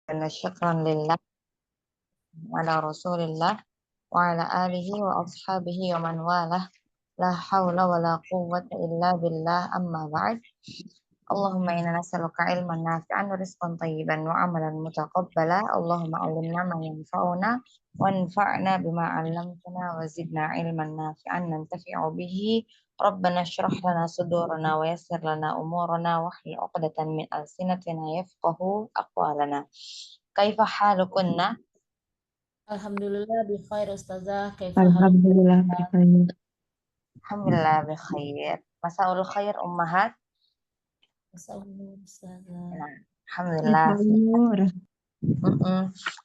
شكرا لله على رسول الله وعلى آله وأصحابه ومن والاه لا حول ولا قوة إلا بالله أما بعد اللهم إنا نسألك علما نافعا ورزقا طيبا وعملا متقبلا اللهم علمنا ما ينفعنا وانفعنا بما علمتنا وزدنا علما نافعا ننتفع به ربنا اشرح لنا صدورنا ويسر لنا أمورنا واحلل عقدة من ألسنتنا يفقه أقوالنا كيف حالكن؟ Alhamdulillah bi khair Ustazah. Kaifa hal? Alhamdulillah berkhair. Alhamdulillah bikhair. Masaul khair ummahat. Assalamualaikum Ustazah. Nah, alhamdulillah.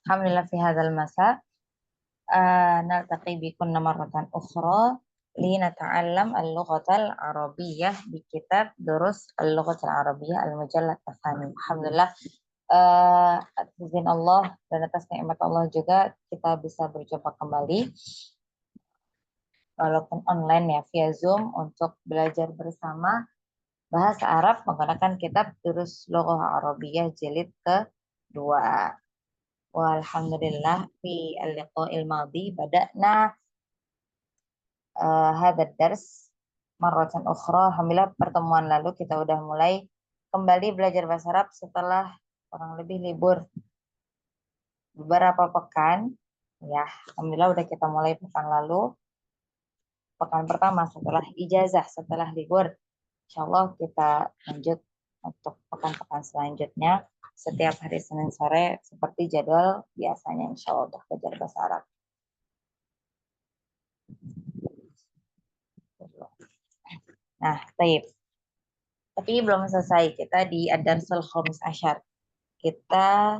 Alhamdulillah fi hadzal masa naltaqi bikunna marratan ukhra linata'allam al-lughatal arabiyyah di kitab Durus al-lughatal arabiyyah al-mujallad tsani. Alhamdulillah atas izin Allah dan atas nikmat Allah juga kita bisa berjumpa kembali walaupun online ya via Zoom untuk belajar bersama bahasa Arab menggunakan kitab Durus Lughah Arabiyyah jilid ke-2. Walhamdulillah fi al-liqa'il madhi bada'na hadad dars marratan ukhra. Alhamdulillah pertemuan lalu kita udah mulai kembali belajar bahasa Arab setelah kurang lebih libur beberapa pekan ya. Alhamdulillah udah kita mulai pekan lalu, pekan pertama setelah ijazah, setelah libur. Insyaallah kita lanjut untuk pekan-pekan selanjutnya setiap hari Senin sore seperti jadwal biasanya insyaallah untuk belajar bahasa Arab. Nah, baik. Tapi belum selesai, kita di Ad-Darsul Khamis Asyar. Kita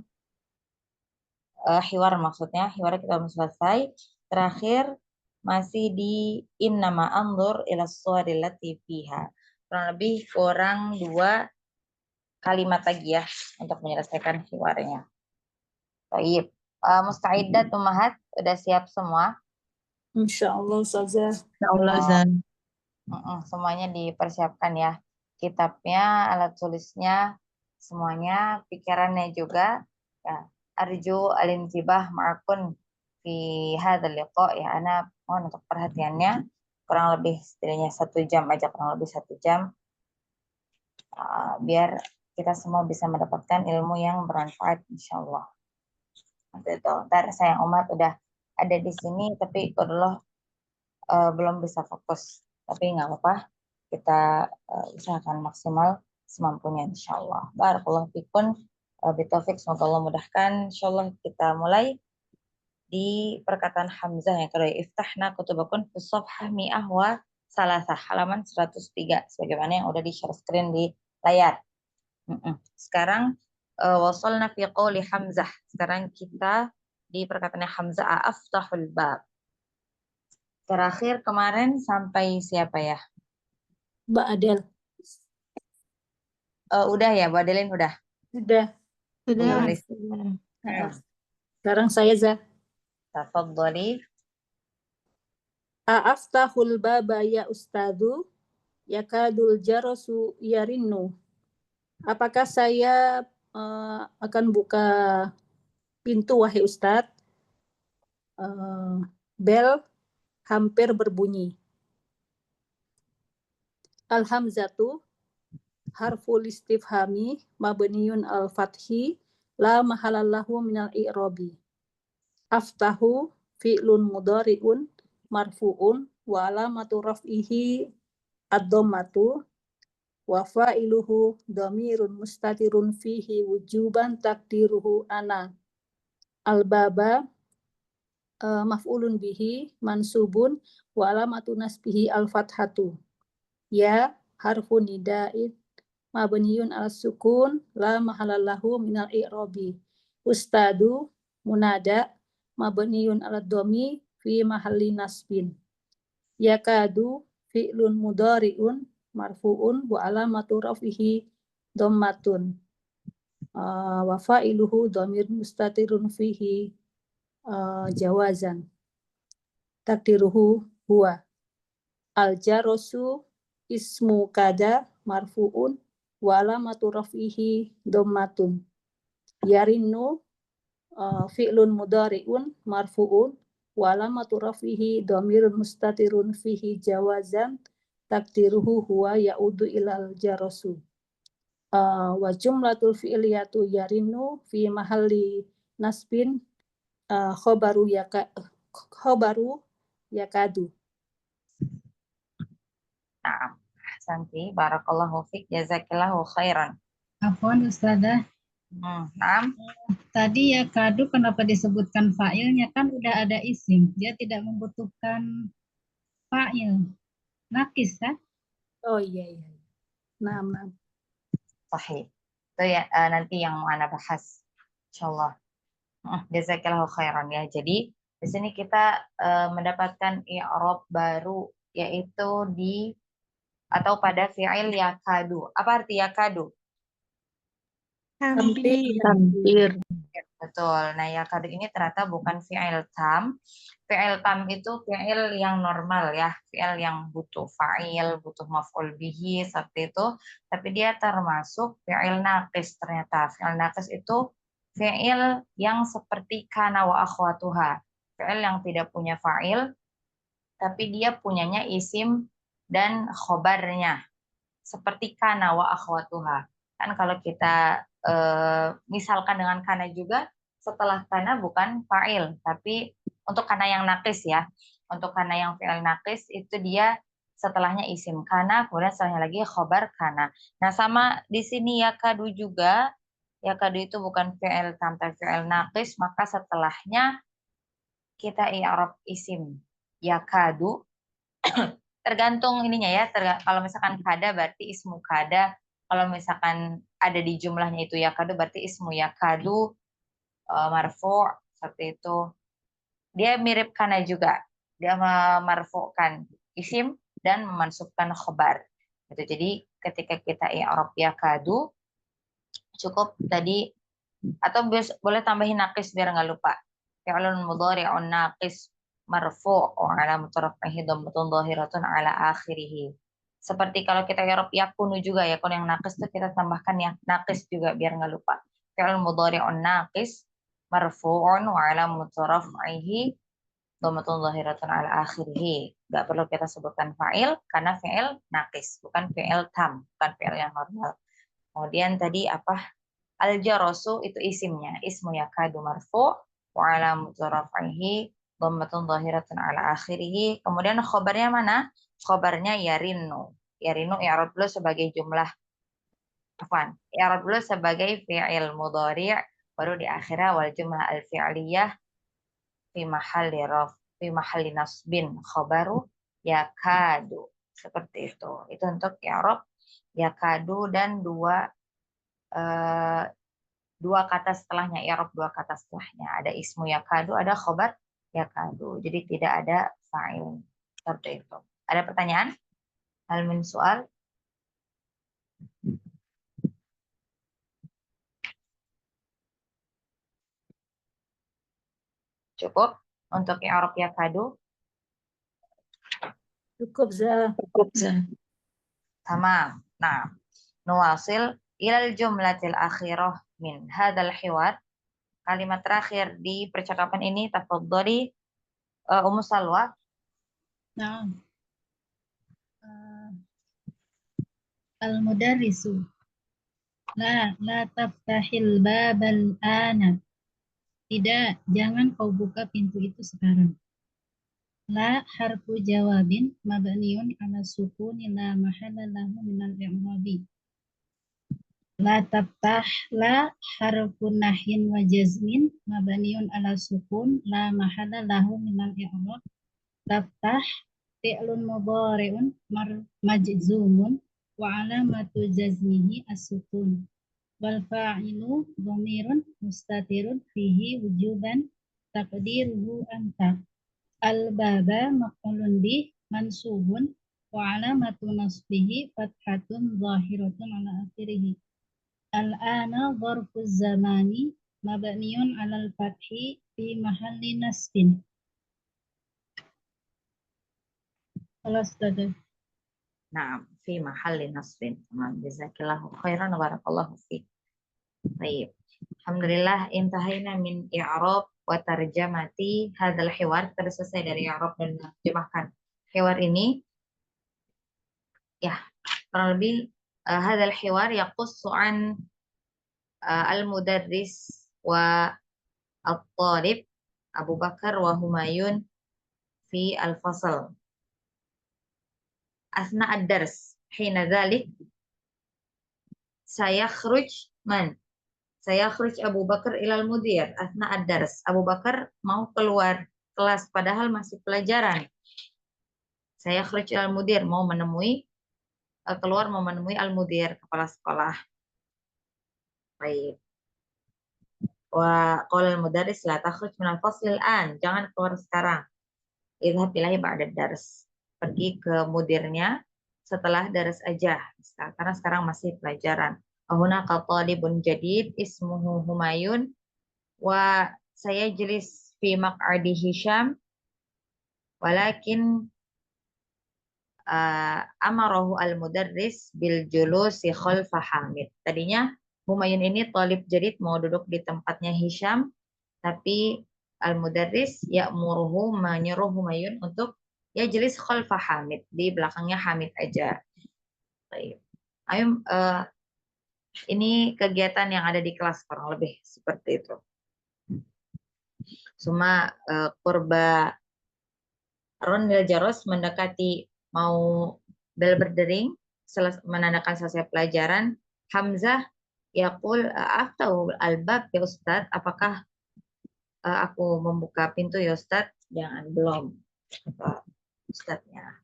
hiwar maksudnya, hiwar kita belum selesai. Terakhir masih di innama anzur ila suwaril lati fiha. Kurang lebih kurang 2 kalimat lagi ya untuk menyelesaikan hiwarnya. Baik. Musta'iddat ummahat, udah siap semua? Insyaallah Ustazah. Insyaallah Zan. Semuanya dipersiapkan ya. Kitabnya, alat tulisnya, semuanya, pikirannya juga. Ya, arju al-intibah ma'akun fi hadzal liqa ya. Ana mohon untuk perhatiannya kurang lebih setidaknya 1 jam aja, kurang lebih 1 jam. Biar kita semua bisa mendapatkan ilmu yang bermanfaat insyaallah. Ntar sayang umat udah ada di sini tapi Allah belum bisa fokus. Tapi nggak apa-apa, kita usahakan maksimal semampunya insyaallah. Barakallahu fikun bitaufiq, semoga Allah mudahkan. Insyaallah kita mulai di perkataan Hamzah yang kedua. Iftahna kutubakun fi shafhah mi'ah wa salasah, halaman 103 sebagaimana yang udah di share screen di layar. Sekarang wasalna fi qouli Hamzah. Sekarang kita di perkataannya Hamzah, aftahul bab. Terakhir kemarin sampai siapa ya? Mbak Adel. Udah ya, Bu Adelin udah. Sudah. Sudah. Sekarang saya Zah. Tafadhali. Aftahul baba ya Ustadu, yakadul jarasu yarinnu. Apakah saya akan buka pintu wahai Ustadz? Bel hampir berbunyi. Al-hamzatu harful istifhami mabniun al-fathi la mahalallahu minal i'rabi. Aftahu fi'lun mudhari'un marfu'un wa alamatu raf'ihi ad-dhammatu wa fa'iluhu dhamirun mustatirun fihi wujuban takdiruhu ana. Al-baba maf'ulun bihi mansubun wa alamatu nasbihi al-fathatu. Ya harfun nida'in mabniyun al-sukun la mahalallahu minal i'rabi. Ustadu munada mabniyun al-dhammi fi mahalli nasbin. Yakadu fi'lun mudhari'un marfu'un wa alamatu raf'ihi dhammatun. Wa fa'iluhu dhamir mustatirun fihi jawazan. Takdiruhu huwa. Al-jarasu ismu kada marfu'un wa alamatu raf'ihi dhammatun. Yarinnu fi'lun mudhari'un marfu'un wa alamatu rafihi dhamirun mustatirun fihi jawazan takdiruhu huwa ya'udu ilal jarasu. Wa jumlatul fi'liyatu yarinu fi mahalli nasbin khobaru yakadu. Nah, Santi, barakallahu fiik, jazakillahu khairan. Afwan Ustazah, Nah, tadi ya kadu kenapa disebutkan fa'ilnya kan udah ada isim, dia tidak membutuhkan fa'il. Nakis kan? Oh iya. Nah. sahih. Itu ya nanti yang mau Ana bahas, insyaallah. Jazakillahu khairan ya. Jadi di sini kita mendapatkan i'rab baru yaitu di atau pada fi'il yakadu. Apa arti yakadu? Hampir. Betul. Nah, yakadu ini ternyata bukan fi'il tam. Fi'il tam itu fi'il yang normal ya, fi'il yang butuh fa'il, butuh maf'ul bihi seperti itu. Tapi dia termasuk fi'il naqis ternyata. Fi'il naqis itu fi'il yang seperti kana wa akhwatuha. Fi'il yang tidak punya fa'il, tapi dia punyanya isim dan khobarnya. Seperti kana wa akhwatuha. Kan kalau kita misalkan dengan kana juga, setelah kana bukan fa'il, tapi untuk kana yang nakis ya. Untuk kana yang fi'il nakis itu dia setelahnya isim kana, kemudian setelahnya lagi khobar kana. Nah, sama di sini yakadu juga. Yakadu itu bukan fi'il tam, tapi fi'il nakis, maka setelahnya kita i'rab isim yakadu. Tergantung ininya ya, kalau misalkan kada berarti ismu kada, kalau misalkan ada di jumlahnya itu yakadu berarti ismu yakadu marfu' seperti itu. Dia mirip kana juga, dia memarfu'kan isim dan memansubkan khobar. Gitu. Jadi ketika kita i'rab yakadu cukup tadi, atau boleh tambahin nakis biar nggak lupa. Fi'lun mudhari'un naqis marfu' wa alamatu raf'ihi dhammatun dhahiratun ala akhirih. Seperti kalau kita i'rab yakunu juga, yakun yang naqis itu kita tambahkan yang naqis juga biar nggak lupa. Fi'lun mudhari'un naqis marfu'un wa alamatu raf'ihi dhammatun dhahiratun ala akhirih. Enggak perlu kita sebutkan fa'il karena fi'il naqis, bukan fi'il tam, bukan fi'il yang normal. Kemudian tadi apa? Al-jarasu itu isimnya, ismu yakadu marfu' wa alamatu raf'ihi dhammatun dhahiratun ala akhirih. Kemudian khobarnya mana? Khobarnya yarinu. Yarinu i'rab dulu sebagai jumlah. Afwan, i'rab dulu sebagai fi'il mudhari', baru di akhirnya wal jumlah al-fi'liyah fi mahalli nasbin khobaru yakadu. Seperti itu. Itu untuk i'rab yakadu dan dua kata setelahnya, i'rab dua kata setelahnya. Ada ismu yakadu, ada khobar yakadu. Jadi tidak ada fa'il. Seperti itu. Ada pertanyaan? Hal min soal? Cukup untuk i'rab yakadu? Cukup Za. Tamam. Nah, nuwasil ilal jumlatil akhirah min hadal hiwar. Kalimat terakhir di percakapan ini, tafadhali Ummu Salwa. Nah, al-mudarrisu la taftahil babal ana. Tidak, jangan kau buka pintu itu sekarang. La harfu jawabin mabniun ala sukuni la mahalla lahu minal i'rabi. La taftah la harfu nahyin wa jazmin mabniun ala sukun la mahalla lahu minal i'rab. Taftah fi'lun mudhari'un majzumun wa alamatu jazmihi as-sukun. Wal fa'ilu dhamirun mustatirun fihi wujuban taqdiruhu anta. Al-baba maf'ulun bih mansubun wa alamatu nasbihi fathatun zahiratun ala akhirih. Al-ana dharfu zamani mabniun ala al-fathi fi mahalli nasbin. Kelas tadi. Nah, fi mahalli nasbin. Jazakillahu khairan wa barakallahu fiik. Baik. Alhamdulillah intahina min i'rab wa tarjamati hadzal hiwar. Kita selesai dari i'rab dan menerjemahkan hiwar ini. Ya, kurang lebih hadzal hiwar yaqussu an al-mudarris wa at-talib Abu Bakar wa Humayun fi al-fasl. Asna ad-dars. Hina dzalik sayakhruj man? Sayakhruj Abu Bakar ilal mudir asna ad-dars. Abu Bakar mau keluar kelas padahal masih pelajaran. Sayakhruj ilal mudir mau menemui keluar mau menemui al-mudir kepala sekolah. Baik. Wa qala al-mudarris la takhruj min al-fasl al-an. Jangan keluar sekarang. Idhab ilahi ba'da dars. Pergi ke mudirnya setelah dars aja. Karena sekarang masih pelajaran. Ahuna qatalibun jadid ismuhu Humayun wa saya jelis fi maq'adi Hisham walakin amarahu al-mudarris bil julusi khalfa Hamid. Tadinya Humayun ini talib jadid mau duduk di tempatnya Hisham, tapi al-mudarris ya'muruhu menyuruh Humayun untuk ya jelis khalfa Hamid, di belakangnya Hamid aja. Baik. Ayo ini kegiatan yang ada di kelas kurang lebih seperti itu. Cuma kurba Rondel Jaros mendekati mau bel berdering menandakan selesai pelajaran. Hamzah yaqul aftau al-bab ya Ustadz, apakah aku membuka pintu ya Ustadz? Jangan, belum. Ustadznya.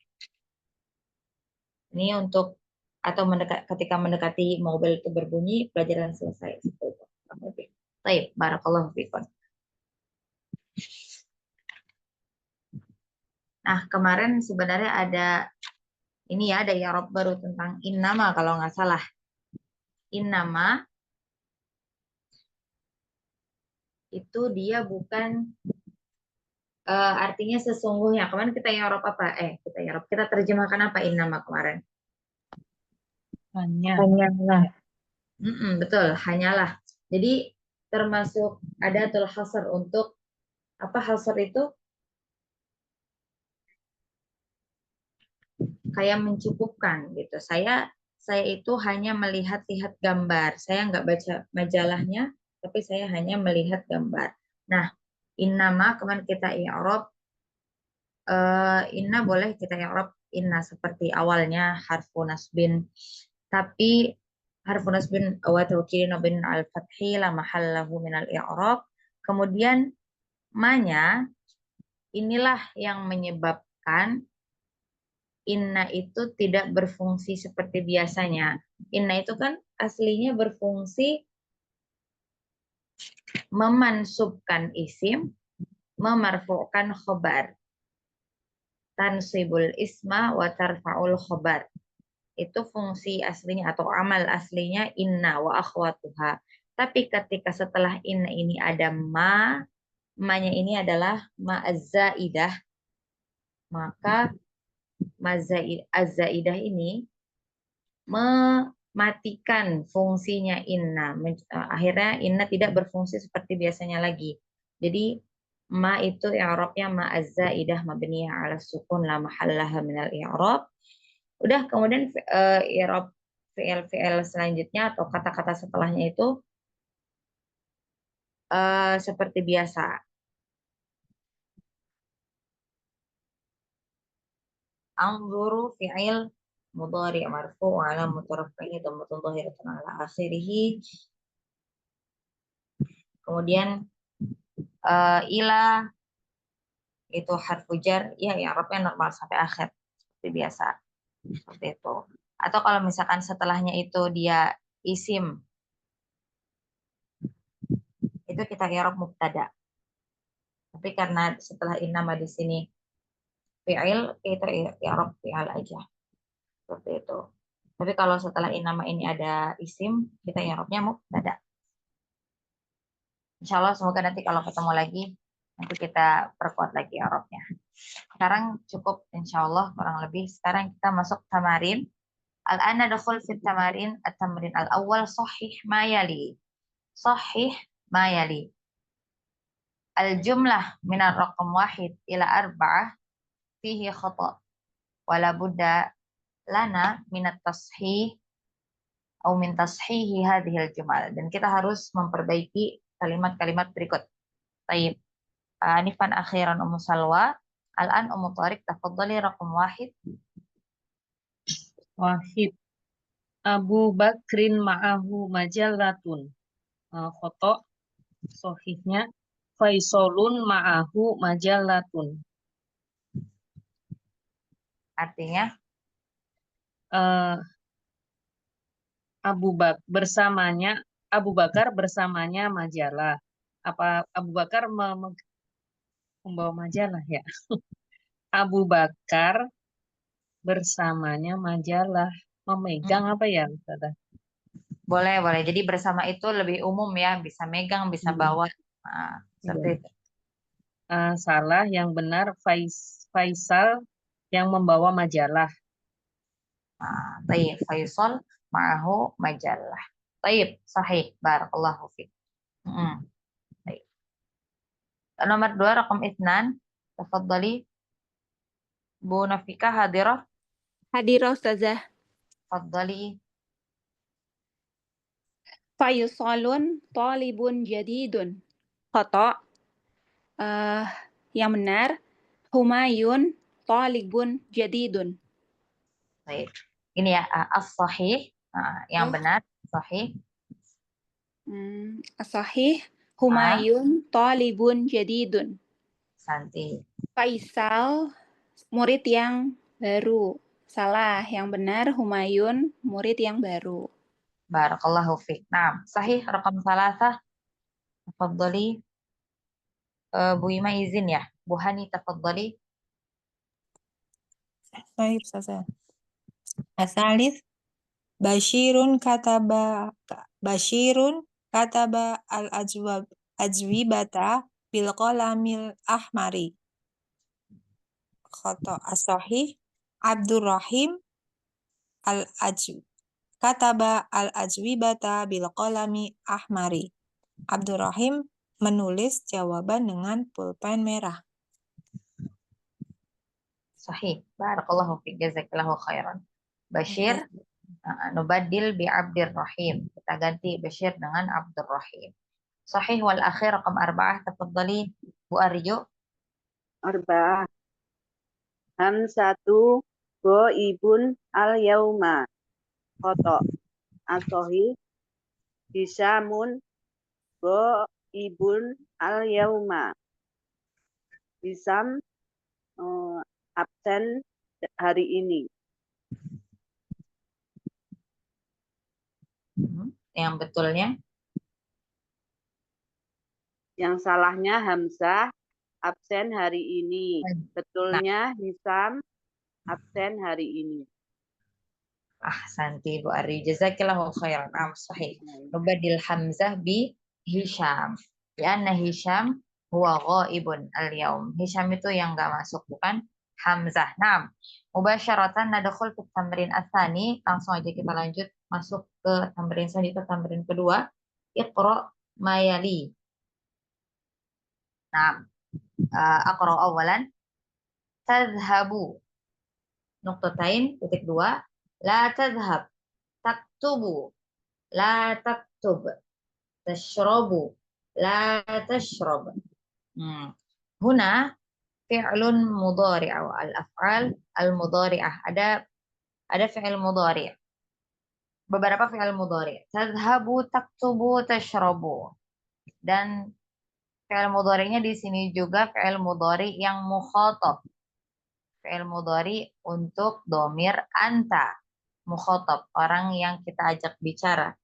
Ini untuk atau ketika mendekati mobil itu berbunyi, pelajaran selesai. Baik, barakallahu fikum. Nah, kemarin sebenarnya ada ini ya, ada i'rab baru tentang innama kalau nggak salah. Innama itu dia bukan artinya sesungguhnya. Kemarin kita i'rab apa? Kita terjemahkan apa innama kemarin? Hanyalah. Betul, hanyalah. Jadi termasuk ada adatul hasr untuk apa hasr itu? Kayak mencukupkan gitu. Saya itu hanya melihat-lihat gambar. Saya nggak baca majalahnya, tapi saya hanya melihat gambar. Nah, innama kemarin kita i'rab inna boleh kita i'rab inna seperti awalnya harfu nasbin. Tapi harfu nasbin wa tawkilin bin al-fathi la mahallahu min al-i'rab. Kemudian manya inilah yang menyebabkan inna itu tidak berfungsi seperti biasanya. Inna itu kan aslinya berfungsi memansubkan isim, memarfu'kan khobar. Tansibul isma wa tarfa'ul khobar. Itu fungsi aslinya atau amal aslinya inna wa akhwatuha. Tapi ketika setelah inna ini ada ma-nya ini adalah ma'azzaidah, maka az-zaidah ini mematikan fungsinya inna. Akhirnya inna tidak berfungsi seperti biasanya lagi. Jadi ma itu i'rabnya ma az-zaidah mabniyah 'ala sukun la mahallaha minal i'rab. Udah, kemudian i'rab fi'il selanjutnya atau kata-kata setelahnya itu seperti biasa. Anzuru fi'il mudhari' marfu' wa 'alamat raf'ihi dhammatun dhahiratun 'ala akhirih. Kemudian ila itu harfu jar, ya i'rabnya normal sampai akhir seperti biasa. Seperti itu. Atau kalau misalkan setelahnya itu dia isim, itu kita i'rab mubtada. Tapi karena setelah innama di sini fi'il, kita i'rab fi'il aja. Seperti itu. Tapi kalau setelah innama ini ada isim, kita i'rabnya mubtada. Insyaallah semoga nanti kalau ketemu lagi nanti kita perkuat lagi i'rabnya. Sekarang cukup insyaallah kurang lebih. Sekarang kita masuk tamarin. Al-ana dakhul fit tamarin at-tamrin al-awwal sahih ma yali. sahih ma yali. Al-jumlah minar raqam 1 ila 4 fihi khata. Wala budda lana minat tashih atau min tashihi hadhil jumal. Dan kita harus memperbaiki kalimat-kalimat berikut. Taib. Anifan akhiran Ummu Salwa. Al-an Ummu Tariq tafaddali raqam 1. Wahid. Abu Bakrin ma'ahu majallatun. Khoto sohihnya Faisalun ma'ahu majallatun. Artinya Eh, Abu Bakar bersamanya majalah. Apa Abu Bakar membawa majalah ya? Abu Bakar bersamanya majalah. Memegang apa ya, Ustazah? boleh. Jadi bersama itu lebih umum ya, bisa megang, bisa bawa. Nah, seperti Iya. itu. Salah, yang benar Faisal yang membawa majalah. Taib. Faisal ma'ahu majalah. Taib. Sahih. Barakallahu fiik. Taib. Nomor 2, raqam 2. Tafaddali. Bu Nafika hadirah. Hadirah Ustazah. Tafaddali. Faisalun talibun jadidun. Khata. Yang benar. Humayun talibun jadidun. Taib. Ini ya, as-sahih. Yang benar. Sahih. Sahih. Humayun talibun jadidun. Santi. Faisal murid yang baru. Salah. Yang benar Humayun murid yang baru. Barakallahu fiik. Nah, sahih raqam 3. Tafaddali. Bu Ima izin ya. Bu Hani tafaddali. Baik, Ustazah. Asalif Bashirun kataba al-ajwibata bil qalamil ahmari. Khoto as-sahih Abdurrahim kataba al-ajwibata bil qalami ahmari. Abdurrahim menulis jawaban dengan pulpen merah. Sahih. Barakallahu fiik. Jazakallahu khairan. Bashir. Nubaddil bi Abdurrahim. Kita ganti Bashir dengan Abdurrahim. Sahih wal akhir raqam 4. Tafaddali Bu Arjo. Arba'ah. Hamsatu ghaibun al-yauma. Khoto. As-sahih Hisamun ghaibun al-yauma. Hisam absen hari ini. Yang betulnya? Yang salahnya Hamzah absen hari ini. Betulnya Hisam absen hari ini. Santi Bu Ari. Jazakillahu khairan. Sahih. Nubaddil Hamzah bi Hisham. Karena Hisham huwa ghaibun al-yaum. Hisham itu yang enggak masuk, bukan Hamzah. Naam. Mubasyaratan nadkhul fi tamrin ats-tsani. Langsung aja kita lanjut masuk ke tamrin selanjutnya, tamrin kedua. Iqra ma yali. Naam. Aqra awalan. Tadhhabu. Nuqtatain, titik 2. La tadhhab. Taktubu. La taktub. Tashrabu. La tashrab. Huna fi'lun mudhari' atau al-af'al al-mudhari'ah. Ada fi'il mudhari'. Beberapa fi'il mudhari'. Tadhhabu, taktubu, tashrabu. Dan fi'il mudhari'nya di sini juga fi'il mudhari' yang mukhatab. Fi'il mudhari' untuk domir anta. Mukhatab, orang yang kita ajak bicara.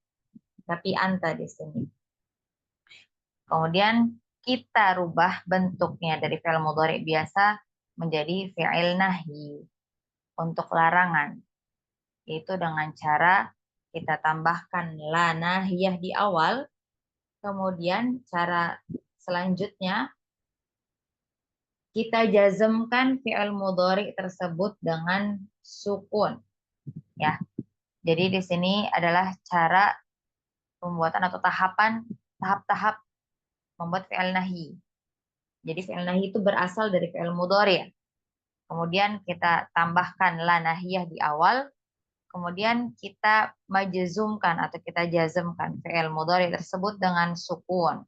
Tapi anta di sini. Kemudian kita rubah bentuknya dari fi'il mudhari' biasa menjadi fi'il nahyi untuk larangan. Yaitu dengan cara kita tambahkan la nahiyah di awal. Kemudian cara selanjutnya kita jazmkan fi'il mudhari' tersebut dengan sukun. Ya. Jadi di sini adalah cara pembuatan atau tahapan tahap-tahap membuat fi'il nahi. Jadi fi'il nahi itu berasal dari fi'il mudhari'. Kemudian kita tambahkan la nahiyah di awal. Kemudian kita majzumkan atau kita jazmkan fi'il mudhari tersebut dengan sukun.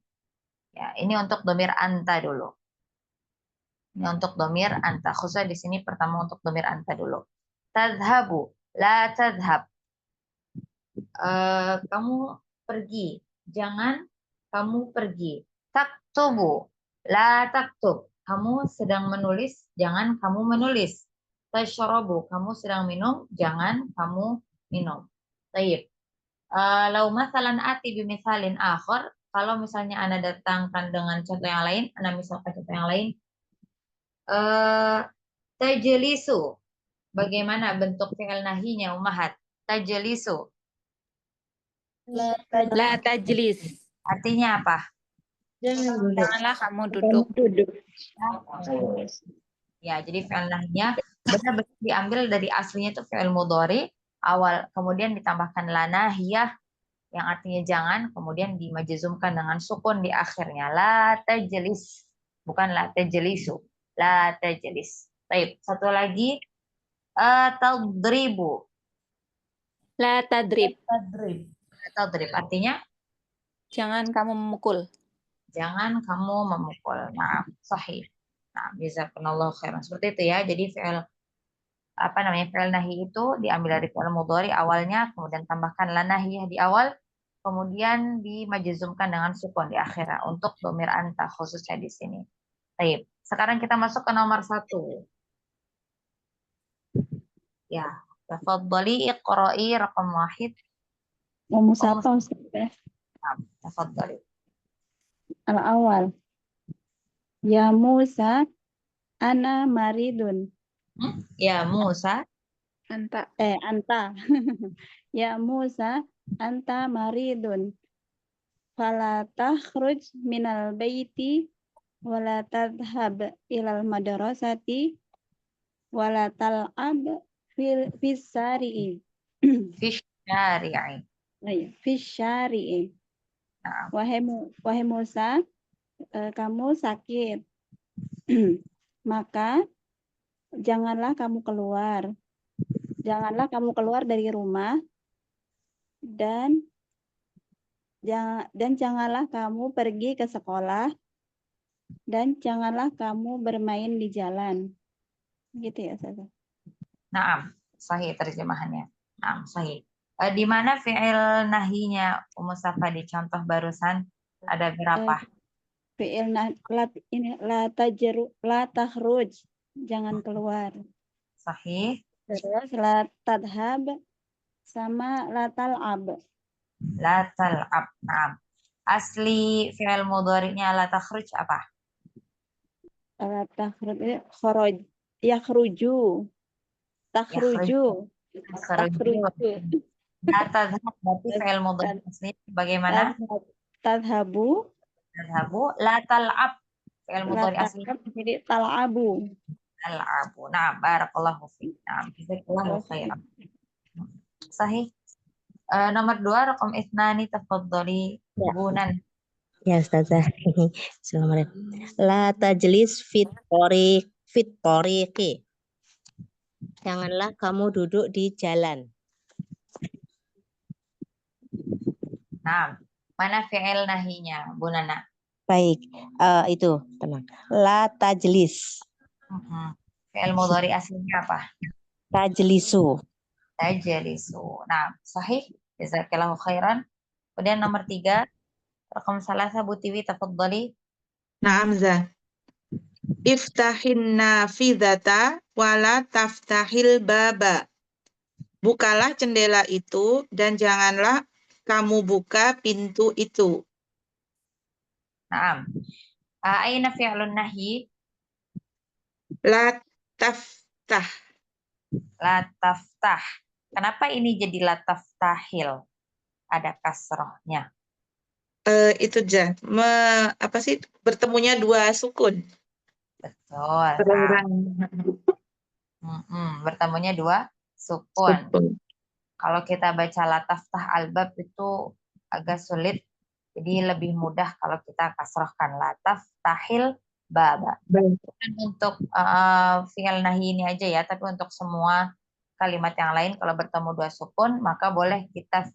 Ya, ini untuk dhamir anta dulu. Ini untuk dhamir anta. Khususnya di sini pertama untuk dhamir anta dulu. Tadhabu, la tadhab. Kamu pergi, jangan kamu pergi. Taktubu, la taktub. Kamu sedang menulis, jangan kamu menulis. Tashrabu, kamu sedang minum, jangan kamu minum. Baik. Lau masalan ati bimisalin akhir, kalau misalnya Anda datangkan dengan contoh yang lain, Anda misalkan contoh yang lain. Tajlisu. Bagaimana bentuk fi'il nahinya ummahat? Tajlisu. La tajlis. Artinya apa? Janganlah kamu duduk. Ya, jadi fi'il nahinya benar-benar diambil dari aslinya itu fi'il mudhari awal, kemudian ditambahkan la nahiyah yang artinya jangan, kemudian dimajzumkan dengan sukun di akhirnya. La tajlis, bukan la tajlisu. La tajlis. Baik, satu lagi tadribu. La tadrib. Tadrib artinya Jangan kamu memukul. jangan kamu memukul. Nah, sahih. Nah, jazakumullahu khairan. Seperti itu ya. Jadi fi'il fi'il nahi itu diambil dari fi'il mudhari awalnya, kemudian tambahkan la nahiyah di awal, kemudian dimajzumkan dengan sukun di akhirnya untuk dhamir anta khususnya di sini. Baik. Sekarang kita masuk ke nomor 1. Ya, tafadhali iqra'i raqam 1. Musafah Ustaz. Tafadhali. Al-awal. Ya Musa, ana maridun. Ya Musa, Anta. Anta. Ya Musa, anta maridun. Fala takhruj minal baiti wala tadhhab ilal madrasati wala tal'ab fis sari'i. fish syari'i. Fis syari'i. Nah, Wahai Musa, kamu sakit. Maka janganlah kamu keluar. Janganlah kamu keluar dari rumah dan janganlah kamu pergi ke sekolah dan janganlah kamu bermain di jalan. Gitu ya, Ustaz. Naam, sahih terjemahannya. Naam, sahih. Di mana fi'il nahinya Mustafa di contoh barusan ada berapa? Fi'il la takhruj, jangan keluar. Sahih. Terus la tadhhab sama la tal'ab. La tal'ab. Naam. Asli fi'il mudhari'nya la takhruj apa? La takhruj kharaj, yakhruju. Takhruju. La tadhhab berarti fi'il mudhari' asli bagaimana? Tadhabu. Tadhabu. La tal'ab fi'il mudhari' asli. Jadi tal'abu. Tal'abu. Naam, barakallahu fiik. Naam, jazakallahu khairan. Sahih. Nomor 2, raqam ithnani tafadhali bunan. Ya Ustazah. Assalamualaikum. La tajlis fit tariqi. Janganlah kamu duduk di jalan. Nah, mana fi'il nahinya, Bu Nana? Baik, itu tenang. La tajlis. Fi'il mudhari aslinya apa? Tajlisu. Tajlisu. Nah, sahih. Jazakallahu khairan. Kemudian nomor 3, raqam 3 Bu Tiwi tafadhali. Naam za. Iftahin nafidhata wala taftahil baba. Bukalah jendela itu dan janganlah kamu buka pintu itu. Naam. Aina fi'lun nahi? La taftah. La taftah. Kenapa ini jadi la taftahil? Ada kasrohnya. Itu ja. Bertemunya dua sukun. Betul. Bertemunya dua sukun. Kalau kita baca la taftah al-bab itu agak sulit Jadi lebih mudah kalau kita kasrohkan la taftahil baba. Bukan untuk fi'il nahi ini aja ya, tapi untuk semua kalimat yang lain kalau bertemu dua sukun maka boleh kita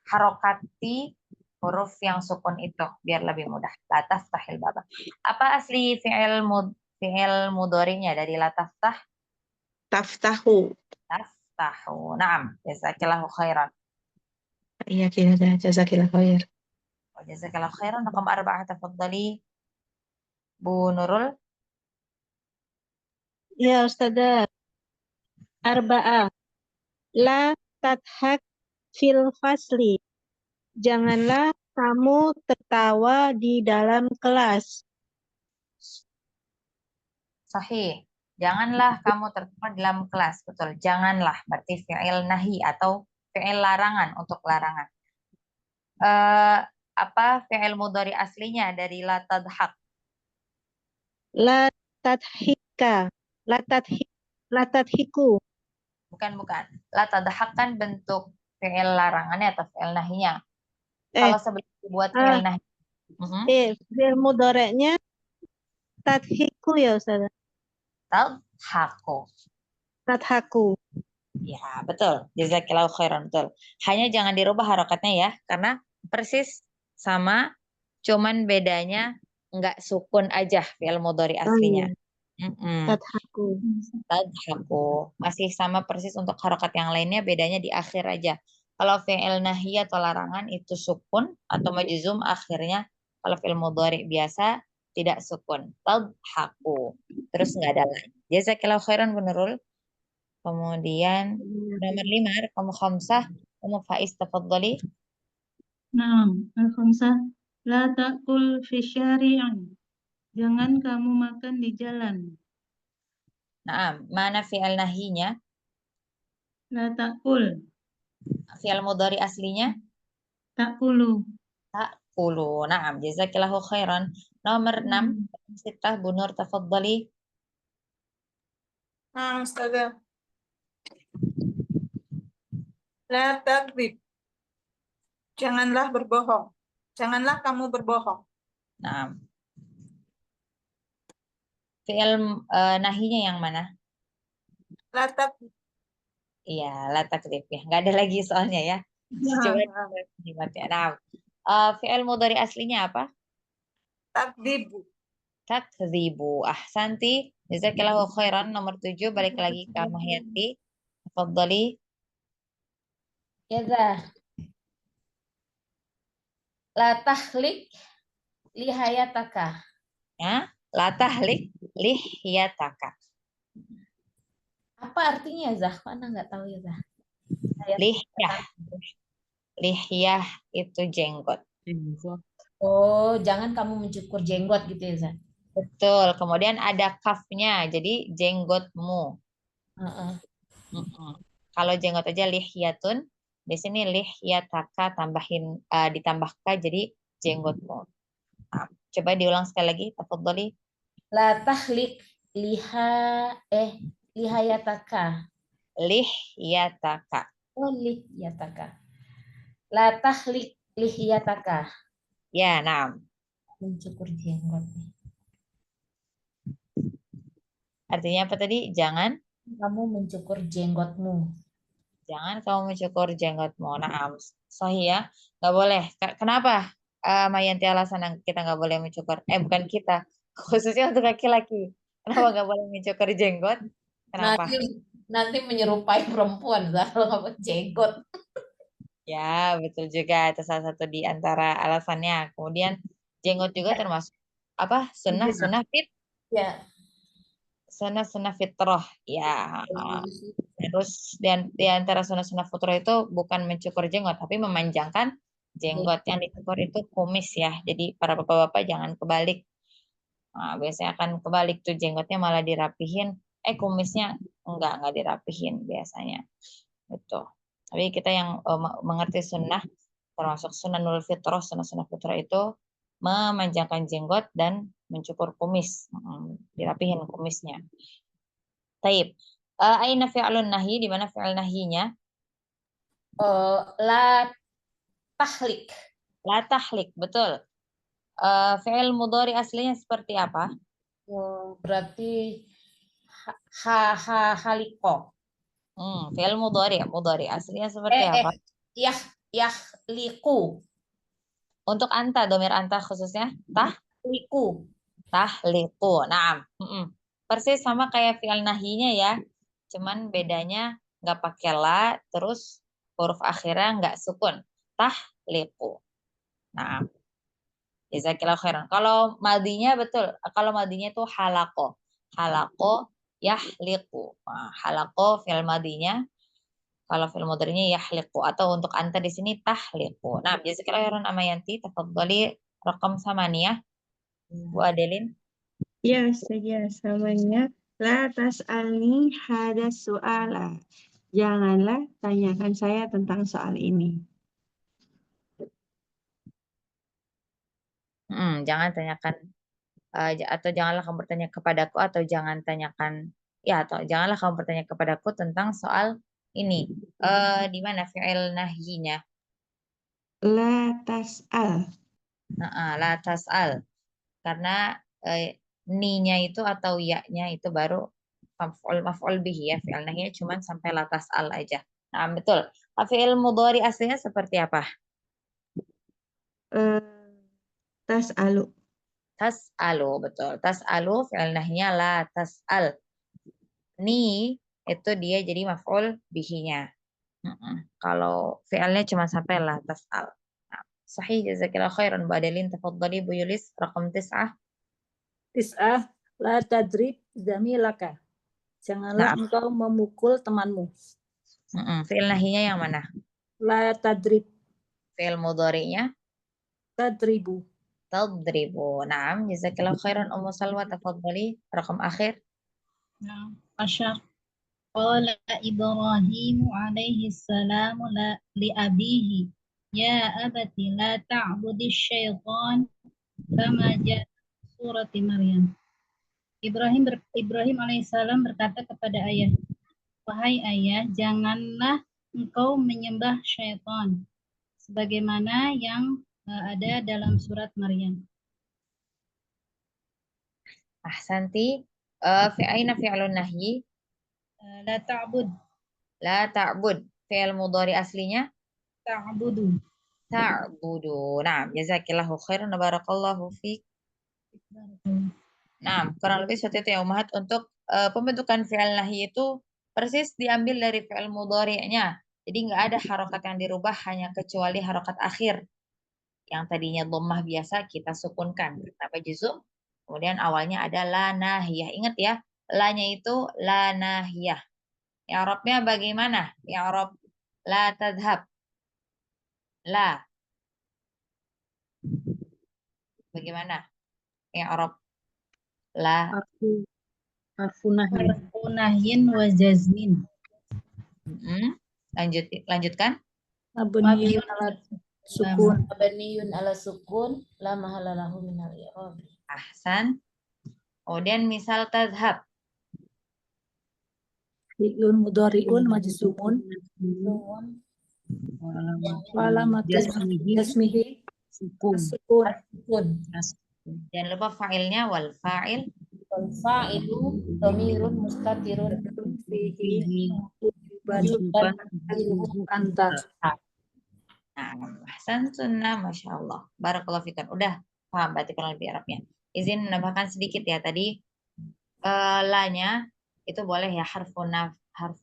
harokati huruf yang sukun itu biar lebih mudah. La taftahil baba. Apa asli fi'il mudhari'nya dari la taftah? Taftahu. Taftahu. Naam, jazakillahu khairan. Iya, kira jazakillah khair. Jazakallahu khairan. Raqam 4 tafadhali Bu Nurul. Ya Ustazah. Arba'ah. La tadhak fil fasli. Janganlah kamu tertawa di dalam kelas. Sahih. Janganlah kamu tertawa dalam kelas. Betul. Janganlah. Berarti fi'il nahi atau fi'il larangan untuk larangan. Apa fi'il mudhari aslinya dari la tadhak? La tadhika. La tadhiku. Bukan. La tadhak kan bentuk fi'il larangannya atau fi'il nahinya. Kalau sebelum dibuat fi'il nahi. Fi'il mudhari'nya tadhiku ya Ustazah. Tadhaku. Ya, betul. Jazakillahu khairan, betul. Hanya jangan dirubah harokatnya ya, karena persis sama, cuman bedanya enggak sukun aja fi'il mudhari aslinya. Tadhaku. Masih sama persis untuk harokat yang lainnya, bedanya di akhir aja. Kalau fi'il nahi atau larangan itu sukun atau majzum akhirnya. Kalau fi'il mudhari biasa tidak sukun. Tadhaku. Terus enggak ada lagi. Jazakillahu khairan Bu Nurul. Kemudian nomor 5, kamu khamsah, kamu Faiz tafadhali. Naam, al-khamsah. La ta'kul fi syari'an. Jangan kamu makan di jalan. Naam, mana fi'il nahinya? La ta'kul. Fi'il mudhari aslinya? Ta'kulu. Ta'kulu. Naam, jazakillahu khairan. Nomor 6, Sitah Bu Nur tafadhali. Ustazah. La takdzib. Janganlah berbohong. Janganlah kamu berbohong. Nah, fi'il nahinya yang mana? La takdzib. Iya, la takdzib ya. Nggak ada lagi soalnya ya. Coba dibaca. Nah, fi'il mudhari aslinya apa? Takdzibu. Takdzibu. Ahsanti. Jazakillahu khairan. Nomor 7, balik lagi ke Mahyati. Tafadhali. Ya, la tahlik lihayataka. Ya, la tahlik lihyataka. Apa artinya Zah? Kok Anda nggak tahu ya Zah? Lihyah. Lihyah itu jenggot. Oh, jangan kamu mencukur jenggot gitu ya Zah? Betul. Kemudian ada kafnya, jadi jenggotmu. Kalau jenggot aja lihyatun. Di sini lihyataka ditambahkan jadi jenggotmu. Nah, coba diulang sekali lagi, tafadhali. La tahlik lihayataka. Lihyataka. Oh, lihyataka. La tahlik lihyataka. Ya, nah. Mencukur jenggot. Artinya apa tadi? Jangan kamu mencukur jenggotmu. Jangan kamu mencukur jenggotmu. Nah, sahih ya. Nggak boleh. Kenapa? Mayanti alasan yang kita nggak boleh mencukur. Bukan kita. Khususnya untuk laki-laki. Kenapa nggak boleh mencukur jenggot? Kenapa? Nanti menyerupai perempuan kalau nggak jenggot. Ya, betul juga. Itu salah satu di antara alasannya. Kemudian jenggot juga termasuk apa? Sunnah fit. Ya. Sunnah fitrah. Ya. Terus di antara sunnah fitrah itu bukan mencukur jenggot, tapi memanjangkan jenggot. Yang dicukur itu kumis ya. Jadi para bapak-bapak jangan kebalik. Nah, biasanya akan kebalik tuh, jenggotnya malah dirapihin. Kumisnya enggak dirapihin biasanya. Betul. Tapi kita yang mengerti sunnah, termasuk sunnahul fitrah, sunnah fitrah itu memanjangkan jenggot dan mencukur kumis, dirapihin kumisnya. Taib. Aina fi'lun nahi, di mana fi'il nahinya? La tahlik. La tahlik, betul. Fi'il mudhari aslinya seperti apa? Berarti haliko. Fi'il mudhari aslinya seperti apa? Yahliku. Untuk anta, domir anta khususnya Liku. tahliku. Naam. Persis sama kayak fi'il nahyinya ya. Cuman bedanya nggak pakai la, terus huruf akhirnya nggak sukun. Tahliku. Naam. Jazakillahu khairan. Kalau madinya betul. Kalau madinya itu halako. Halako yahliku. Nah, halako fi'il madinya. Kalau fi'il mudhari'nya yahliku. Atau untuk anta di sini tahliku. Nah, jazakillahu khairan Amayanti. Tafadhali rakam samaniyah. Bu Adelin. Ya, saja samanya. La tas'alni hada su'ala. Janganlah tanyakan saya tentang soal ini. Jangan tanyakan atau janganlah kamu bertanya kepadaku atau jangan tanyakan atau janganlah kamu bertanya kepadaku tentang soal ini. Di mana fi'il nahyinya? La tas'al. La tas'al. Karena ni-nya itu atau ya-nya itu baru maf'ul bihi ya, fi'il nahyinya cuma sampai la tas'al aja. Nah, betul. Fi'il mudhari aslinya seperti apa? Tas'alu. Tas'alu, betul. Tas'alu fi'il nahyinya la tas'al. Ni itu dia jadi maf'ul bihi-nya. Kalau fi'ilnya cuma sampai la tas'al. Nah, sahih, jazakillahu khairan. Bu Adelin, tafadhali Bu Yulis, rakam 9. 9. La tadrib zamilaka. Janganlah engkau memukul temanmu. Fi'il nahyinya yang mana? La tadrib. Fi'il mudhari'nya? Tadribu. Tadribu. Naam, jazakillahu khairan Ummu Salwa, tafadhali rakam akhir. Nah, 10. Qala Ibrahimu alaihi salamu li abihi ya abati la ta'budi syaitan kama ja'a surati Maryam. Ibrahim alaihissalam berkata kepada ayah, wahai ayah, janganlah engkau menyembah syaitan sebagaimana yang ada dalam surat Maryam. Ahsanti. Fi'aina fi'lun nahyi? La ta'bud. La ta'bud. Fi'il mudhari aslinya? Ta'budu. Ta'budu. Nah, jazakillahu khairan wa barakallahu fiik. Nah, kurang lebih seperti itu ya Ummahat. Untuk pembentukan fi'il nahyi itu persis diambil dari fi'il mudhari'nya. Jadi nggak ada harokat yang dirubah hanya kecuali harokat akhir. Yang tadinya dhammah biasa kita sukunkan. Kenapa juzum? Kemudian awalnya ada la nahiyah. Ingat ya, la-nya itu la nahiyah. I'rabnya bagaimana? I'rab la tadhhab. La. Bagaimana? I'rab la. Harfu nahyin wa jazmin. Lanjutkan. Mabniyun ala sukun. Mabniyun ala sukun la mahala lahu minal i'rab. Ahsan. Kemudian misal tadhhab. Fi'lun mudhari'un majzumun. Walamat jasmihi sukun. Jangan lupa fa'ilnya wal fa'il. Wal fa'ilu dhamirun mustatirun fihi anta. Ahsan sunnah, Masya Allah. Barakallahu fikan. Udah paham berarti kurang lebih Arabnya. Izin menambahkan sedikit ya tadi. La-nya itu boleh ya harfu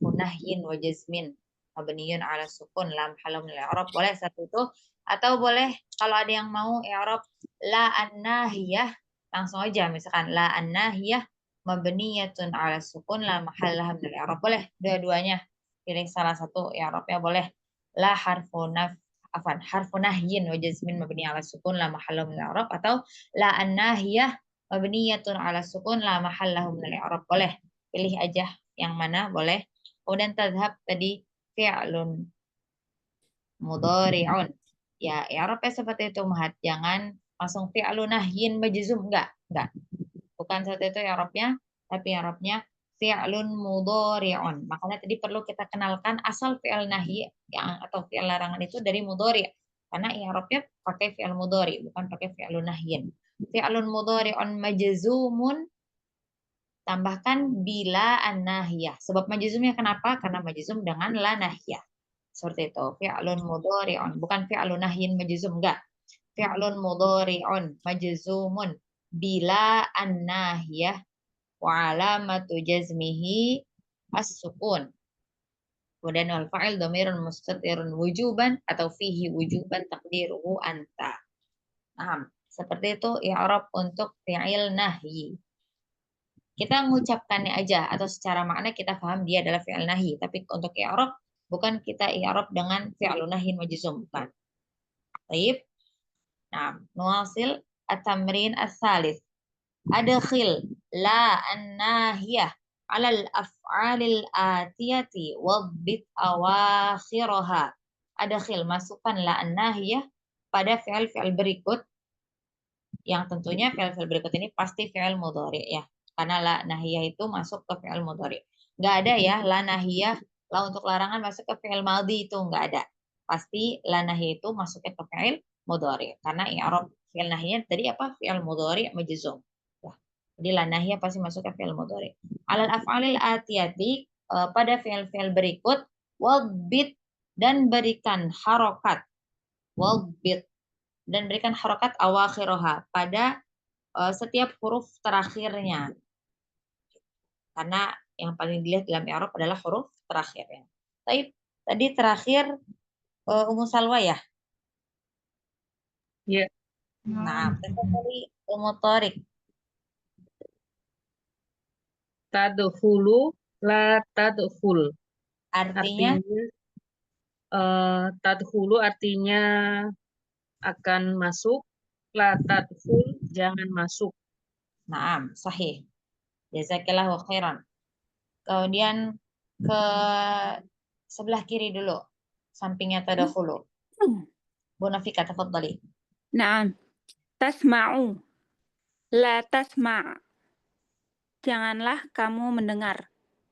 nahyin wa jazmin mabniyun ala sukun lam halam minal i'rab, boleh satu itu, atau boleh kalau ada yang mau i'rab la an-nahiyah langsung aja, misalkan la an-nahiyah mabniyatun ala sukun la mahallaha minal i'rab, boleh dua-duanya, pilih salah satu i'rabnya boleh. La harfu nahyin wa jazmin mabni ala sukun la mahallahu minal i'rab, atau la an-nahiyah mabniyatun ala sukun la mahallahu minal i'rab, boleh. Pilih aja yang mana, boleh. Kemudian tadhhab tadi fi'lun mudhari'un. Ya, i'rabnya seperti itu, Mahat. Jangan langsung fi'lun nahyin majzum, enggak. Bukan seperti itu i'rabnya, tapi i'rabnya fi'lun mudhari'un. Makanya tadi perlu kita kenalkan asal fi'il nahyi yang atau fi'il larangan itu dari mudhari'. Karena i'rabnya pakai fi'il mudhari, bukan pakai fi'ilun nahyin. Fi'ilun mudhari'un majzumun, tambahkan bila an-nahiyah. Sebab majzumnya kenapa? Karena majzum dengan la nahiyah. Seperti itu. Fi'lun mudhari'un, bukan fi'lun nahyin majzum, enggak. Fi'lun mudhari'un majzumun bila an-nahiyah wa alamatu jazmihi as-sukun. Kemudian wal fa'il dhamirun mustatirun wujuban atau fihi wujuban taqdiruhu anta. Nah, seperti itu i'rab untuk fi'il nahyi. Kita mengucapkannya aja atau secara makna kita paham dia adalah fi'il nahyi, tapi untuk i'rab bukan kita i'rab dengan fi'lun nahyin majzum, bukan. Baik. Nah, nuwasil at-tamrin ats-tsalits. Adkhil la an-nahiyah 'ala al-af'alil atiyati waddit awakhiraha. Adkhil, masukkan la an-nahiyah pada fi'il-fi'il berikut, yang tentunya fi'il-fi'il berikut ini pasti fi'il mudhari ya. Karena la nahiyah itu masuk ke fi'il mudhari. Enggak ada ya la nahiyah, la untuk larangan masuk ke fi'il madhi, itu enggak ada. Pasti la nahiyah itu masuknya ke fi'il mudhari. Karena i'rab fi'il nahiyah tadi apa? Fi'il mudhari majzum. Jadi la nahiyah pasti masuk ke fi'il mudhari. Alal af'alil atiyati, pada fi'il-fi'il berikut, wabbit, dan berikan harokat. Wabbit, dan berikan harokat awakhiroha pada setiap huruf terakhirnya. Karena yang paling dilihat dalam i'rab adalah huruf terakhirnya. Tadi terakhir Ummu Salwa ya? Ya. Nah, tadi Ummu Thariq. Tadkhulu, la tadkhul. Artinya tadkhulu artinya akan masuk, la tadkhul jangan masuk. Naam, sahih. Jazakillahu khairan. Kemudian ke sebelah kiri dulu, sampingnya tadkhulu. Bu Nafika, tafadhali. Naam. Tasma'u. La tasma'. Janganlah kamu mendengar.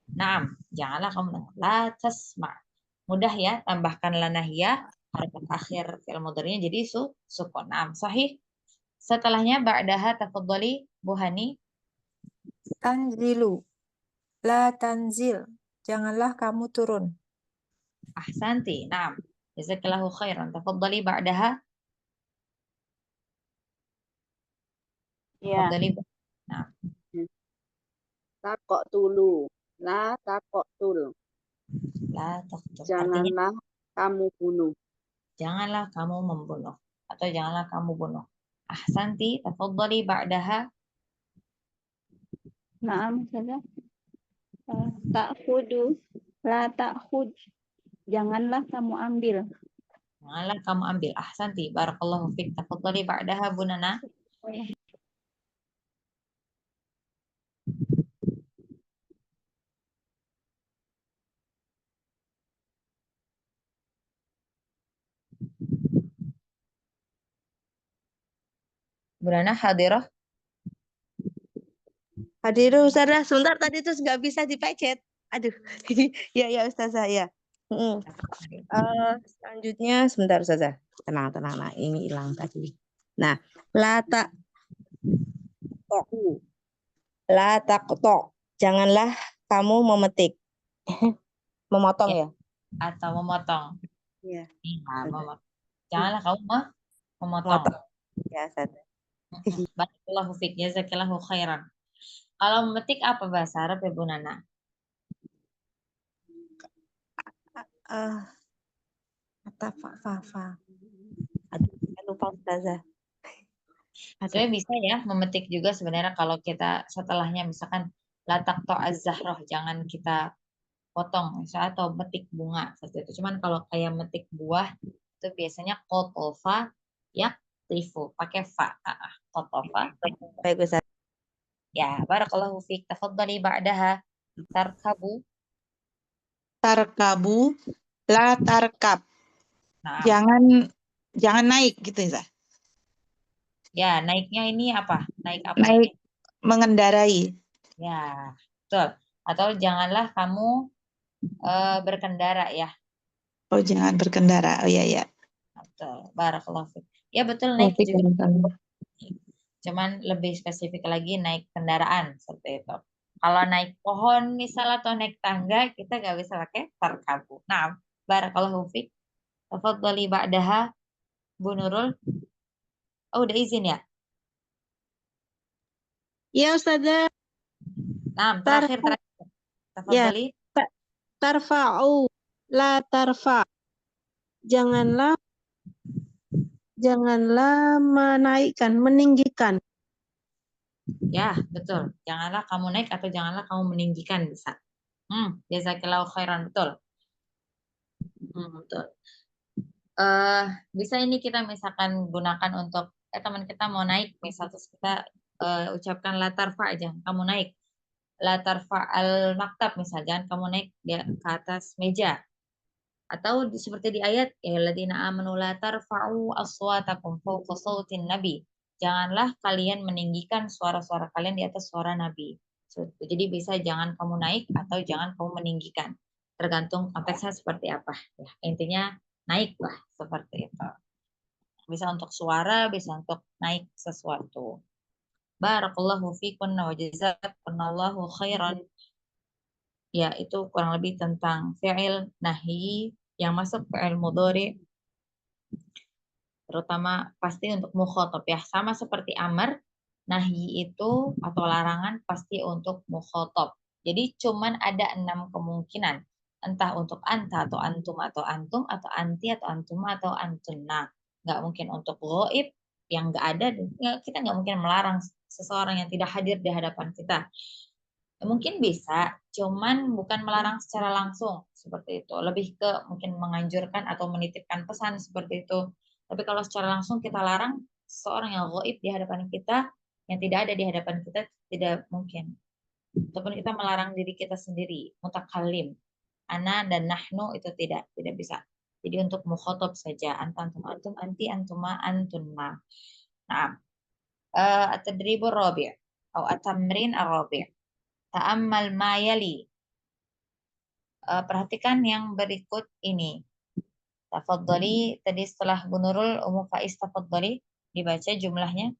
Naam, janganlah kamu mendengar. La tasma'. Mudah ya, tambahkan la nahiyah, harakat akhir fi'il mudhari'nya jadi sukun. Naam, sahih. Setelahnya ba'daha tafadhali Bu Hani. Tanzilu. La tanzil. Janganlah kamu turun. Ahsanti. Naam. Jazakallahu khairan. Tafadhali ba'daha. Ya. Tafadhali. Naam. Taqtulu. La taqtul. La taqtul. Janganlah kamu bunuh. Janganlah kamu membunuh. Atau janganlah kamu bunuh. Ahsanti. Tafadhali ba'daha. Naam, saja. Ta'khudu, la ta'khud. Janganlah kamu ambil. Janganlah kamu ambil. Ahsanti. Barakallahu fiik. Tafadhali ba'daha Bu Nana. Bu Nana hadirah. Hadiru Ustazah, sebentar tadi terus nggak bisa dipecet. Aduh, ya Ustazah ya. Selanjutnya sebentar Ustazah. Tenang. Nah, ini hilang tadi. Nah, la taqto. Janganlah kamu memetik. Memotong ya? Atau memotong. Iya. Memotong. Janganlah kamu memotong. Ya, Ustazah. Barakallahu fiik. Jazakillahu khairan. Kalau memetik apa bahasa Arab ya Bu Nana? Aduh, lupa Ustazah. Sebenarnya bisa ya memetik juga sebenarnya kalau kita setelahnya misalkan la taqta az-zahrah, jangan kita potong misalnya, atau metik bunga seperti itu. Cuman kalau kayak metik buah itu biasanya qatofa yaqtifu pakai fa. Qatofa. Baik Ustazah. Ya, barakallahu fiik. Tafadhali ba'daha. Tarkabu. Tarkabu. La tarkab. Nah, Jangan naik gitu ya. ya, naiknya ini apa? Naik apa? Naik, ini? mengendarai. Ya, betul. Atau janganlah kamu berkendara ya. Oh, jangan berkendara. Oh iya. Betul. Barakallahu fiik. Ya betul, naik Topik juga. yang Cuman lebih spesifik lagi naik kendaraan seperti itu. Kalau naik pohon misal atau naik tangga kita nggak bisa pakai tarkabu. Nah, barakallahu fiik. Tafadhali ba'daha Bu Nurul. Oh, udah izin ya? Ya Ustazah, Nah, terakhir. ya, Tafadhali. tarfa'u, la tarfa. Janganlah menaikkan, meninggikan. Ya, betul. Janganlah kamu naik atau janganlah kamu meninggikan bisa. Jazakillahu khairan, betul. Betul. Bisa ini kita misalkan gunakan untuk teman kita mau naik misal terus kita ucapkan la tarfa aja, kamu naik. La tarfa al maktab misal, jangan kamu naik ke atas meja. Atau seperti di ayat ya alladzina amanu la tarfa'u aswatakum fawqa sautin nabi. Janganlah kalian meninggikan suara-suara kalian di atas suara Nabi. Jadi bisa jangan kamu naik atau jangan kamu meninggikan. Tergantung konteksnya seperti apa. Ya, intinya naik lah seperti itu. Bisa untuk suara, bisa untuk naik sesuatu. Barakallahu fikum wa jazakumullahu khairan. Ya, itu kurang lebih tentang fi'il nahi yang masuk fi'il mudhari, terutama pasti untuk mukhatab ya, sama seperti amar, nahi itu atau larangan pasti untuk mukhatab. Jadi cuman ada 6 kemungkinan, entah untuk anta atau antum atau anti atau antuma atau antunna. Nggak mungkin untuk ghaib yang nggak ada, kita nggak mungkin melarang seseorang yang tidak hadir di hadapan kita. Mungkin bisa, cuman bukan melarang secara langsung seperti itu. Lebih ke mungkin menganjurkan atau menitipkan pesan seperti itu. Tapi kalau secara langsung kita larang seorang yang gaib di hadapan kita, yang tidak ada di hadapan kita, tidak mungkin. Ataupun kita melarang diri kita sendiri, mutakallim. Ana dan nahnu itu tidak bisa. Jadi untuk mukhatab saja, antum, anti, antuma, antunna. Nah, at-tadribur rabi' atau at-tamrin ar-rabi'. Ta'ammal ma yali. Perhatikan yang berikut ini. Tafadhali, tadi setelah Bu Nurul, Ummu Faiz tafadhali dibaca jumlahnya.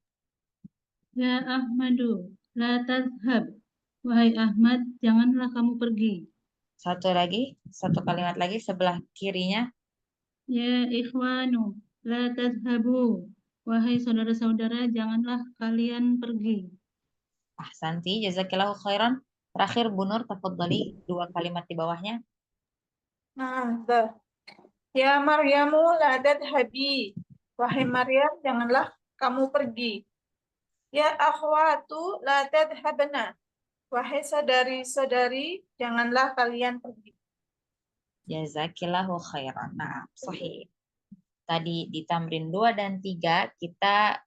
Ya Ahmadu, la tadhhab. Wahai Ahmad, janganlah kamu pergi. Satu lagi, satu kalimat lagi sebelah kirinya. Ya ikhwanu, la tadhhabu. Wahai saudara-saudara, janganlah kalian pergi. Ahsanti, jazakillahu khairan. Terakhir Bu Nur, tafadhali, 2 kalimat di bawahnya. Nah, ya Maryamu la tadhhabi. Wahai Maryam, janganlah kamu pergi. Ya akhwatu la tadhhabna. Wahai saudari-saudari, janganlah kalian pergi. Jazakillahu khairan. Nah, sahih. Tadi di tamrin 2 dan 3 kita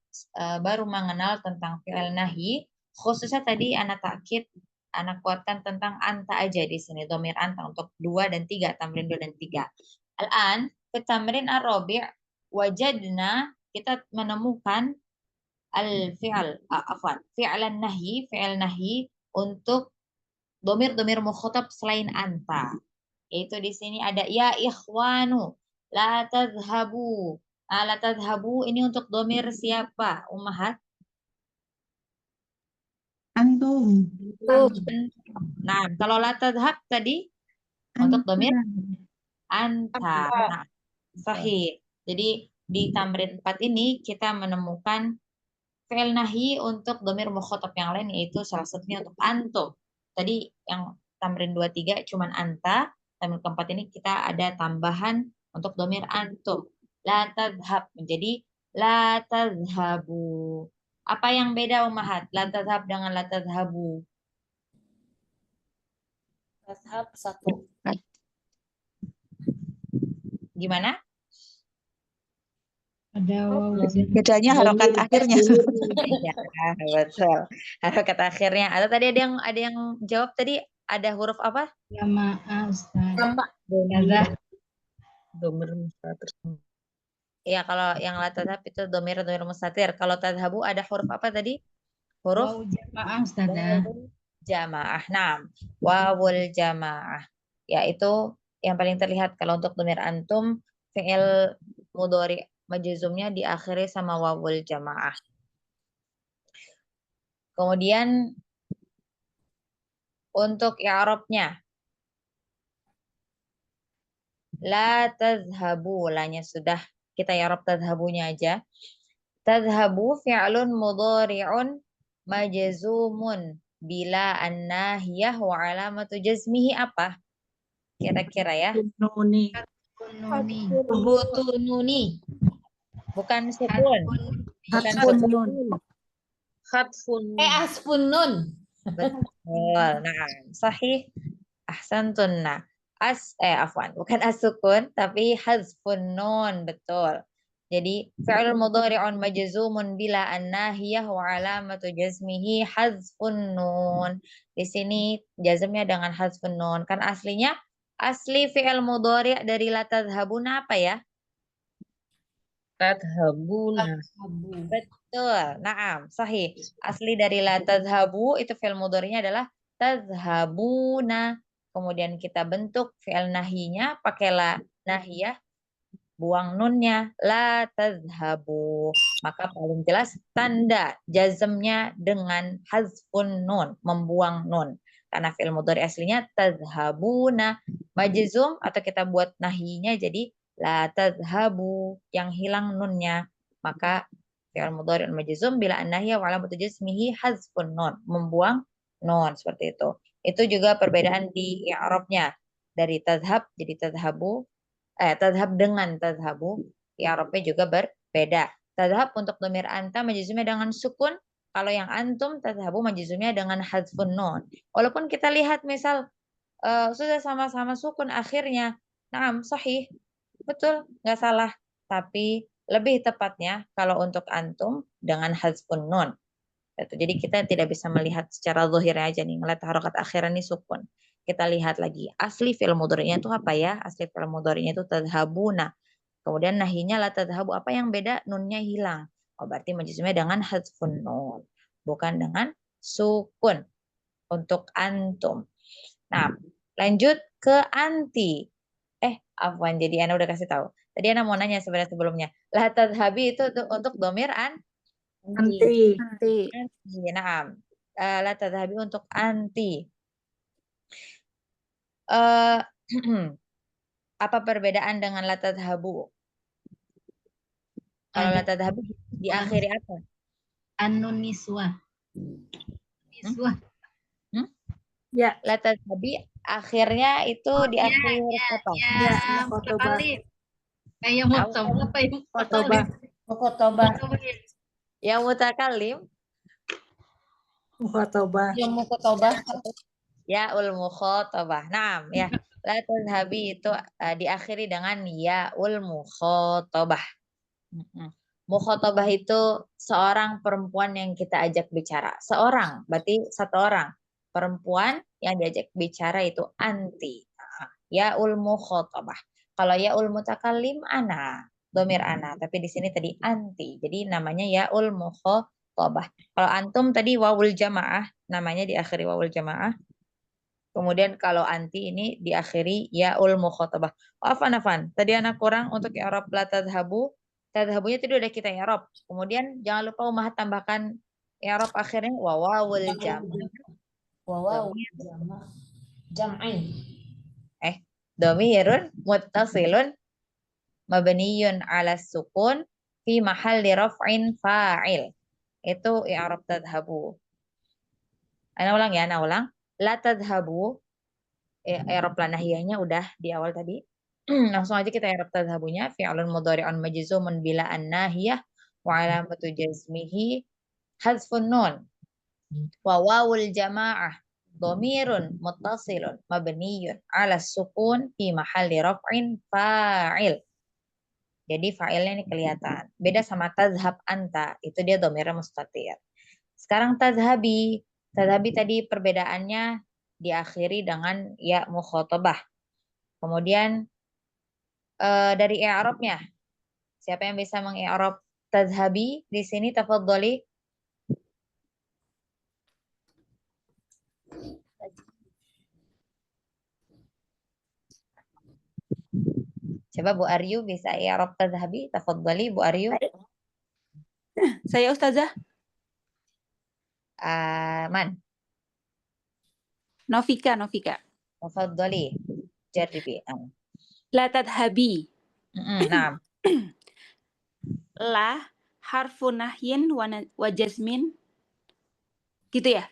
baru mengenal tentang fi'il nahi. Khususnya tadi anak takkid, anak kuatkan tentang anta aja di sini, dhamir anta untuk 2 dan 3, tamrin 2 dan 3. Al-an ke tamrin ar-rabi' wajadna, kita menemukan al-fi'al fi'lan nahi, fi'il nahi untuk dhamir mukhatab selain anta. Yaitu di sini ada ya ikhwanu la tadhhabu. La tadhhabu ini untuk dhamir siapa, Ummahat? Antum. Nah, kalau la tadhhab tadi untuk dhamir anta. Nah, sahih. Jadi di tamrin 4 ini kita menemukan fi'il nahi untuk dhamir mukhatab yang lain, yaitu salah satunya untuk antum. Tadi yang tamrin 2-3 cuman anta, tamrin keempat ini kita ada tambahan untuk dhamir antum. La tadhhab menjadi la tadhhabu. Apa yang beda Ummahat? La tadhhab dengan la tadhhabu. Tadhhab 1. Gimana? Ada waw. Bedanya harokat akhirnya. Ya, betul. Harokat akhirnya. Atau tadi ada yang jawab tadi ada huruf apa? Jamaah Ustaz. Dhamir mustatir. Ya, kalau yang la tadhhab itu dhamir mustatir. Kalau tadhhabu ada huruf apa tadi? Huruf Waw jamaah Ustazah. jamaah. Nah, wawul jamaah. Ya, itu yang paling terlihat kalau untuk dhamir antum, fi'il mudhari majzumnya diakhiri sama wawul jamaah. Kemudian untuk i'rabnya la tadhhabu, lanya sudah kita i'rab tadhhabunya aja. Tadhhabu fi'lun mudhari'un majzumun bila an-nahiyah wa alamatu jazmihi apa? Kira-kira ya. Nuni. Nuni. Butununi. Bukan sukun. Bukan Hatfun sukun. nun. Khatfun. Asfun nun. Betul. Nah, sahih. Ahsantun. Nah, afwan, bukan as-sukun tapi hazfun nun, betul. Jadi fi'il mudhari'un majzumun bila an-nahiyah wa alamatu jazmihi hazfun nun. Di sini jazmnya dengan hazfun nun. Kan aslinya asli fi'il mudhari' dari la tadhhabuna apa ya? Tadhhabuna. Betul. Naam, sahih. Asli dari la tadhhabu itu fi'il mudhari'nya adalah tadhhabuna. Kemudian kita bentuk fi'il nahinya pakai la nahiyah, buang nunnya, la tadhhabu. Maka paling jelas tanda jazmnya dengan hazfun nun, membuang nun. Karena fi'il mudhari aslinya tadhhabuna. Majzum atau kita buat nahinya jadi la tadhhabu, yang hilang nunnya. Maka fi'il mudhari majzum bila an-nahiyah wa alamatu jazmihi hazfun nun, membuang nun, seperti itu. Itu juga perbedaan di i'rabnya. Dari tadhhab jadi tadhhabu, tadhhab dengan tadhhabu, i'rabnya juga berbeda. Tadhhab untuk dhamir anta majzumnya dengan sukun, kalau yang antum tadhhabu majzumnya dengan hazfun nun. Walaupun kita lihat misal sudah sama-sama sukun akhirnya, naam sahih, betul, nggak salah. Tapi lebih tepatnya kalau untuk antum dengan hazfun nun. Jadi kita tidak bisa melihat secara zahirnya aja nih, ngeliat harokat akhiran ini sukun. Kita lihat lagi, asli fi'il mudhari'nya itu apa ya? Asli fi'il mudhari'nya itu tadhhabuna. Kemudian nahinya la tadhhabu, apa yang beda? Nunnya hilang. Oh, berarti majzumnya dengan hazfun nun, bukan dengan sukun untuk antum. Nah, lanjut ke anti. Afwan, jadi Ana udah kasih tahu. Tadi Ana mau nanya sebenarnya sebelumnya. La tadhhabi itu untuk dhamir Anti. Nanti. Naam. La tadhhabi untuk anti. Apa perbedaan dengan la tadhhabu? Kalau la tadhhabu diakhiri apa? An-nun niswah. Niswah. Ya. La tadhhabi akhirnya itu diakhiri huruf apa? Ya, mutakallim. Kayak apa ya? Mukotobah. Yang mutakallim. Mukhatobah. Yang mukotobah. Ya ul mukhatabah. Naam, ya. La tadhhabi itu diakhiri dengan ya ul mukhatabah. Mukhatabah itu seorang perempuan yang kita ajak bicara. Seorang, berarti satu orang. Perempuan yang diajak bicara itu anti. Ya ul mukhatabah. Kalau ya ul mutakallim ana, domir ana. Tapi di sini tadi anti. Jadi namanya ya ul mukhatabah. Kalau antum tadi wawul jamaah, namanya diakhiri wawul jamaah. Kemudian kalau anti ini diakhiri ya ul mukhatabah. Afan. Tadi anak kurang untuk i'rab la tadhhabu. Tadhhabunya tadi udah kita i'rab. Kemudian jangan lupa Ummahat tambahkan i'rab akhirnya wawul jamaah. Wawaw. Jam'in. Dhamirun muttasilun mabniyun ala sukun fi mahalli raf'in fa'il. Itu i'rab tadhhabu. Ana ulang. La tadhhabu, i'rab la nahiyahnya udah di awal tadi. Langsung aja kita i'rab tadhhabunya. Fi'lun mudhari'un majzumun bila an-nahiyah wa alamatu jazmihi hazfun nun. Wa wawul jamaah dhamirun muttasilun mabniyun ala sukun fi mahalli raf'in fa'il. Jadi fa'ilnya ini kelihatan. Beda sama tadhhab anta, itu dia dhamirnya mustatir. Sekarang tadhhabi. Tadhhabi tadi perbedaannya diakhiri dengan ya mukhatabah. Kemudian dari i'rabnya. Siapa yang bisa mengi'rab tadhhabi di sini, tafadhali? Coba Bu Aryu bisa i'rab tadhhabi, tafadhali Bu Aryu. Saya Ustazah. Man, Novika. tafadhali. Jarribi. La tadhabi. Naam. La harfu nahyin wa jazmin. Gitu ya?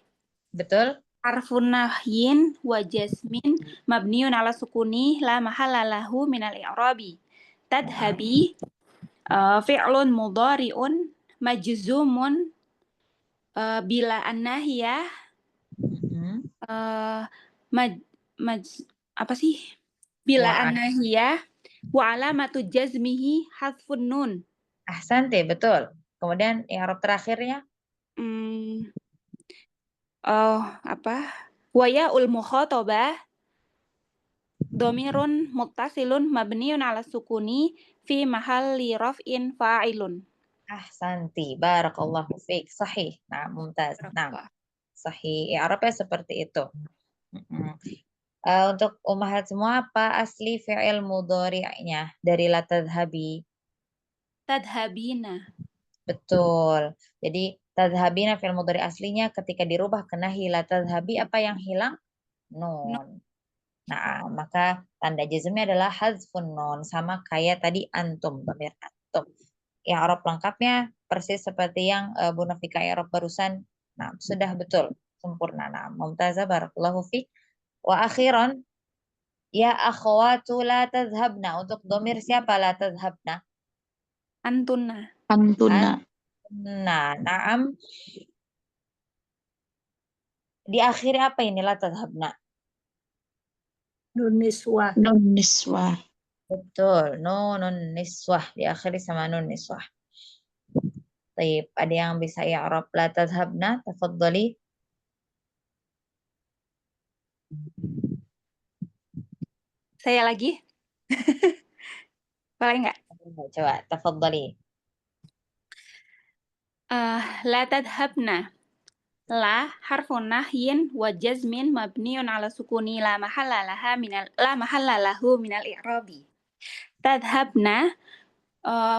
Betul? Harfun nahyin wa jazmin mabniun ala sukuni la mahalla lahu minal i'rabi. Tadhabi fi'lun mudhari'un majzumun bila annahiyah apa sih? Bila annahiyah wa alamatu jazmihi hadfun nun. Ahsante, betul. Kemudian i'rab terakhirnya? Apa? Wa ya'ul mukhatabah dhamirun muttasilun mabniun ala sukuni fi mahalli raf'in fa'ilun. Ahsanti, barakallahu fiik. Sahih. Nah, mumtaz. Nah, sahih. I'rabnya seperti itu. Untuk ummahat semua, apa asli fi'il mudhari'nya dari la tadhhabi? Tadhabina. Betul. Jadi tadhhabina fi'il mudhari' aslinya ketika dirubah ke nahi la tadhhabi, apa yang hilang? Nun. Nah, maka tanda jazmnya adalah hadzfun nun, sama kayak tadi antum, dhamir antum. I'rab lengkapnya persis seperti yang Bu Nafika i'rab barusan. Nah, sudah betul, sempurna. Nah, mumtazah, barakallahu fiik. Wa akhiran, ya akhwatu la tadhhabna. Untuk dhamir siapa la tadhhabna? Antunna. Nah, na'am. Di akhir apa ini la tadhhabna? Nun niswah. Betul, nunun niswah. Diakhiri sama nun niswah. Baik, ada yang bisa i'rab la tadhhabna? Tafadhali. Saya lagi? Boleh nggak? Coba, tafadhali. La tadhabna. La harfun nahyin wa jazmin mabniun ala sukuni la mahalla lahu minal i'rabi. Tadhabna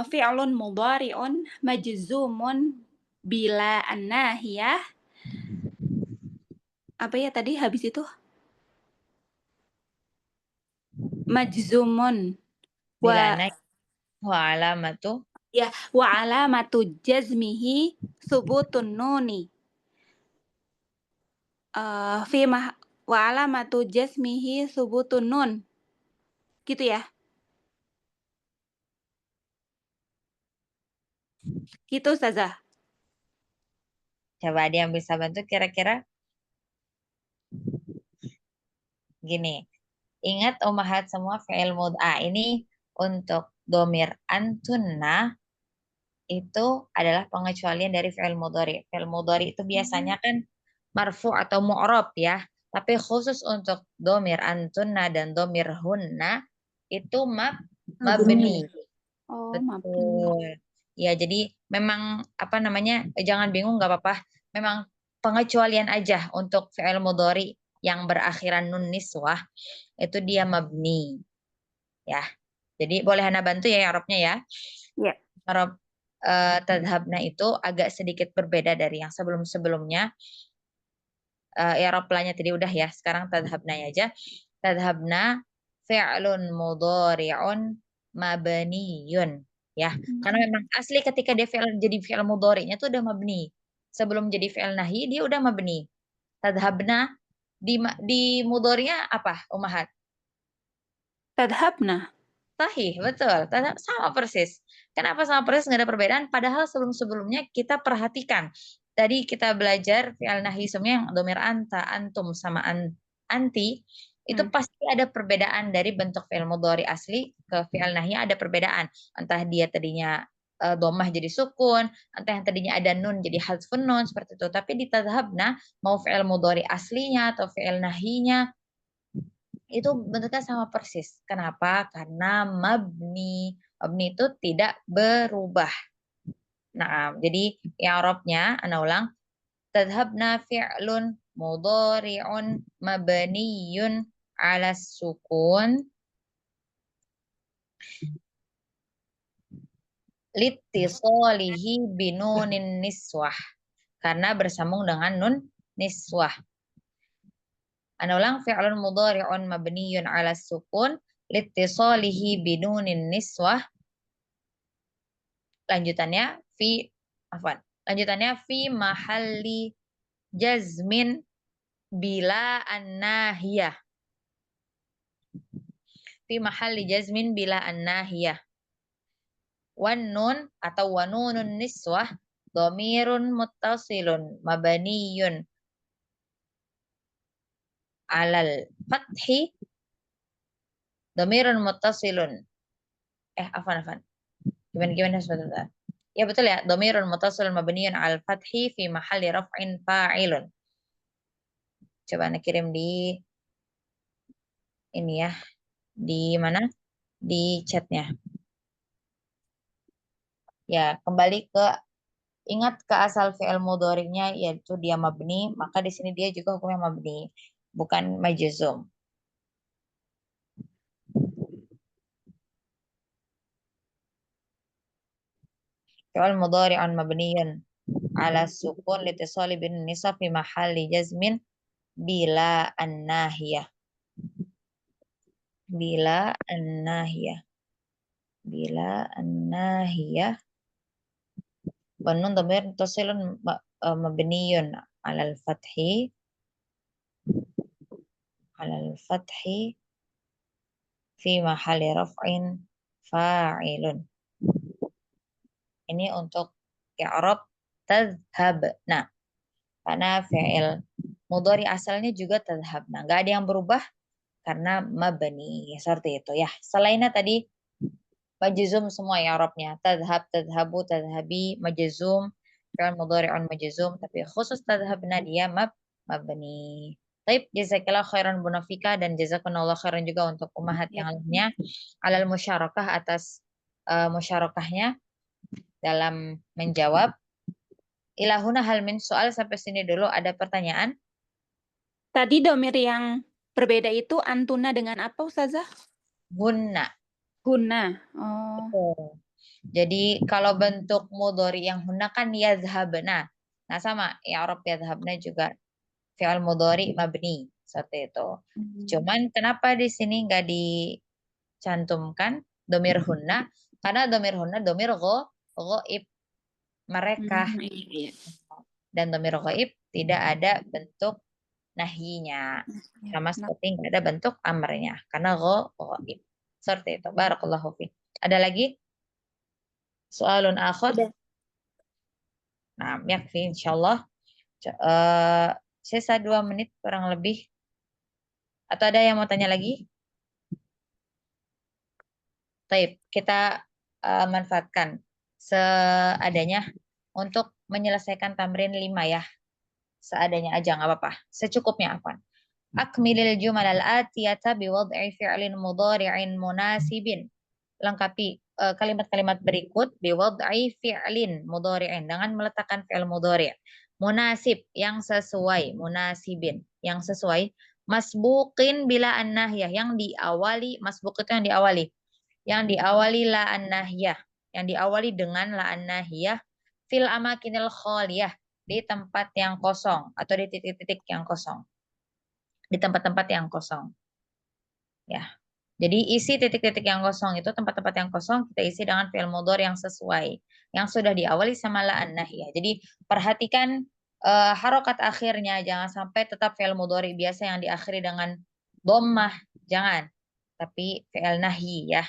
fi'lun mudhari'un majzumun bila annahiyah. Apa ya tadi habis itu? Majzumun wa alamatu wa alamatu jazmihi subutun nuni wa alamatu jazmihi subutun nun, gitu ya, gitu Ustazah. Coba ada yang bisa bantu kira-kira? Gini, ingat ummahat semua fi'il mudhari ini untuk dhamir antunna itu adalah pengecualian dari fi'il mudhari. Fi'il mudhari itu biasanya kan marfu atau mu'rab ya, tapi khusus untuk dhamir antunna dan dhamir hunna itu mabni. Betul. Ya, jadi memang apa namanya, jangan bingung, nggak apa-apa. Memang pengecualian aja untuk fi'il mudhari yang berakhiran nun niswah itu dia mabni. Ya. Jadi boleh Hana bantu ya i'rabnya ya. Ya. I'rab tadhabna itu agak sedikit berbeda dari yang sebelum-sebelumnya. I'rab lanya tadi udah ya, sekarang tadhabna aja. Tadhabna fi'lun mudhari'un mabniyun. Ya, karena memang asli ketika dia jadi fi'il mudhari'nya itu udah mabni. Sebelum jadi fi'il nahi dia udah mabni. Tadhabna di mudhari'nya apa, ummahat? Tadhabna. Sahih, betul. Sama persis. Kenapa sama persis, nggak ada perbedaan? Padahal sebelum-sebelumnya kita perhatikan. Tadi kita belajar fi'il nahi semua yang dhamir anta, antum, sama anti. Itu pasti ada perbedaan dari bentuk fi'il mudhari asli ke fi'il nahi, ada perbedaan. Entah dia tadinya dhammah jadi sukun, entah yang tadinya ada nun jadi hadzfun nun, seperti itu. Tapi di tadhabna, mau fi'il mudhari aslinya atau fi'il nahinya, itu bentuknya sama persis. Kenapa? Karena mabni. Mabni itu tidak berubah. Nah, jadi i'rabnya ana ulang. Tadhabna fi'lun mudhari'un mabniyun 'ala sukun Litisolihi binunin niswah. Karena bersambung dengan nun niswah. Ana ulang, fi'lun mudhari'un mabniyun 'ala sukun litisolihi binunin niswah. Lanjutannya fi mahalli jazmin bila an-nahiyah. Fi mahalli jazmin bila an-nahiyah. Wan nun atau wanunun niswah dhamirun muttasilun mabaniyun alal fathi. Dhamirun muttasilun. Afan. Gimana sebentar. Ya betul ya, dhamirun muttasilun mabniyun alal fathi fi mahalli raf'in fa'ilun. Coba Anda kirim di ini ya. Di mana? Di chatnya. Ya, kembali ingat ke asal fi'il mudhari'nya yaitu dia mabni, maka di sini dia juga hukumnya mabni, bukan majzum. Fi'il mudhari'un mabniyun 'ala sukun litisali bin nisab fi mahalli jazmin bila an-nahiyah. Bila an-nahiyah. Wanun dhamir muttasilun mabniyun 'alal fathi fi mahalli raf'in fa'ilun. Ini untuk i'rab tadhhabna. Karena fi'il mudhari asalnya juga tadhhabna. Enggak ada yang berubah karena mabni. Seperti itu ya. Selainnya tadi majzum semua i'rabnya. Tadhhab, tadhhabu, tadhhabi, majzum, fi'il mudhari'un majzum, tapi khusus tadhhabna dia mabni. Baik, jazakallahu khairan Bu Nafika dan jazakumullahu khairan juga untuk ummahat yang lainnya alal musyarakah atas musyarakahnya dalam menjawab. Ilahuna hal min soal, sampai sini dulu ada pertanyaan? Tadi domir yang berbeda itu antuna dengan apa Ustazah? Hunna. Oh. Jadi kalau bentuk mudhari yang hunna kan yazhabna. Nah sama, i'rab yazhabna juga fi'il mudhari mabni seperti itu. Cuman kenapa di sini nggak dicantumkan domir hunna? Karena domir hunna domir ghaib mereka. Dan domir ghaib tidak ada bentuk nahyinya. Sama seperti nggak ada bentuk amrnya. Karena ghaib. Seperti itu. Barakallahu fiik. Ada lagi? Soalun akhir? Nah, yakfi insyaallah. Sisa 2 menit kurang lebih. Atau ada yang mau tanya lagi? Baik, kita manfaatkan seadanya untuk menyelesaikan tamrin 5 ya. Seadanya aja nggak apa-apa. Secukupnya apa? Akmilil jumal al-atiyata biwad'i fi'lin mudhari'in munasibin. Lengkapi kalimat-kalimat berikut biwad'i fi'lin mudhari'in dengan meletakkan fi'il mudhari'. Munasib yang sesuai, munasibin yang sesuai, masbuqin bila an-nahyah yang diawali, masbuq itu yang diawali la an-nahyah, yang diawali dengan la an-nahyah fil amakinil khaliyah, di tempat yang kosong atau di titik-titik yang kosong. Di tempat-tempat yang kosong. Ya. Jadi isi titik-titik yang kosong itu, tempat-tempat yang kosong kita isi dengan fi'il mudhari yang sesuai, yang sudah diawali sama la an-nahyah. Jadi perhatikan harokat akhirnya, jangan sampai tetap fi'il mudhari biasa yang diakhiri dengan dhammah, jangan. Tapi fi'il nahyi ya.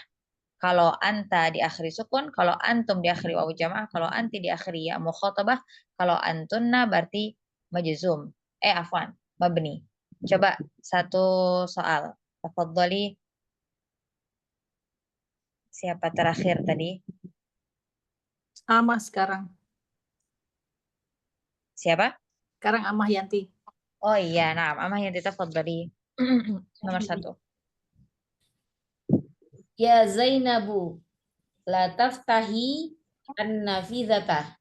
Kalau anta diakhiri sukun, kalau antum diakhiri wawu jamaah, kalau anti diakhiri ya mukhatabah, kalau antunna berarti majzum. Afwan, mabni. Coba satu soal. Tafadhali. Siapa terakhir tadi? Amah sekarang. Siapa? Sekarang Amah Yanti. Oh iya, nah, Amah Yanti tafadhali. Nomor 1. Ya Zainabu, la taftahi an-nafizata.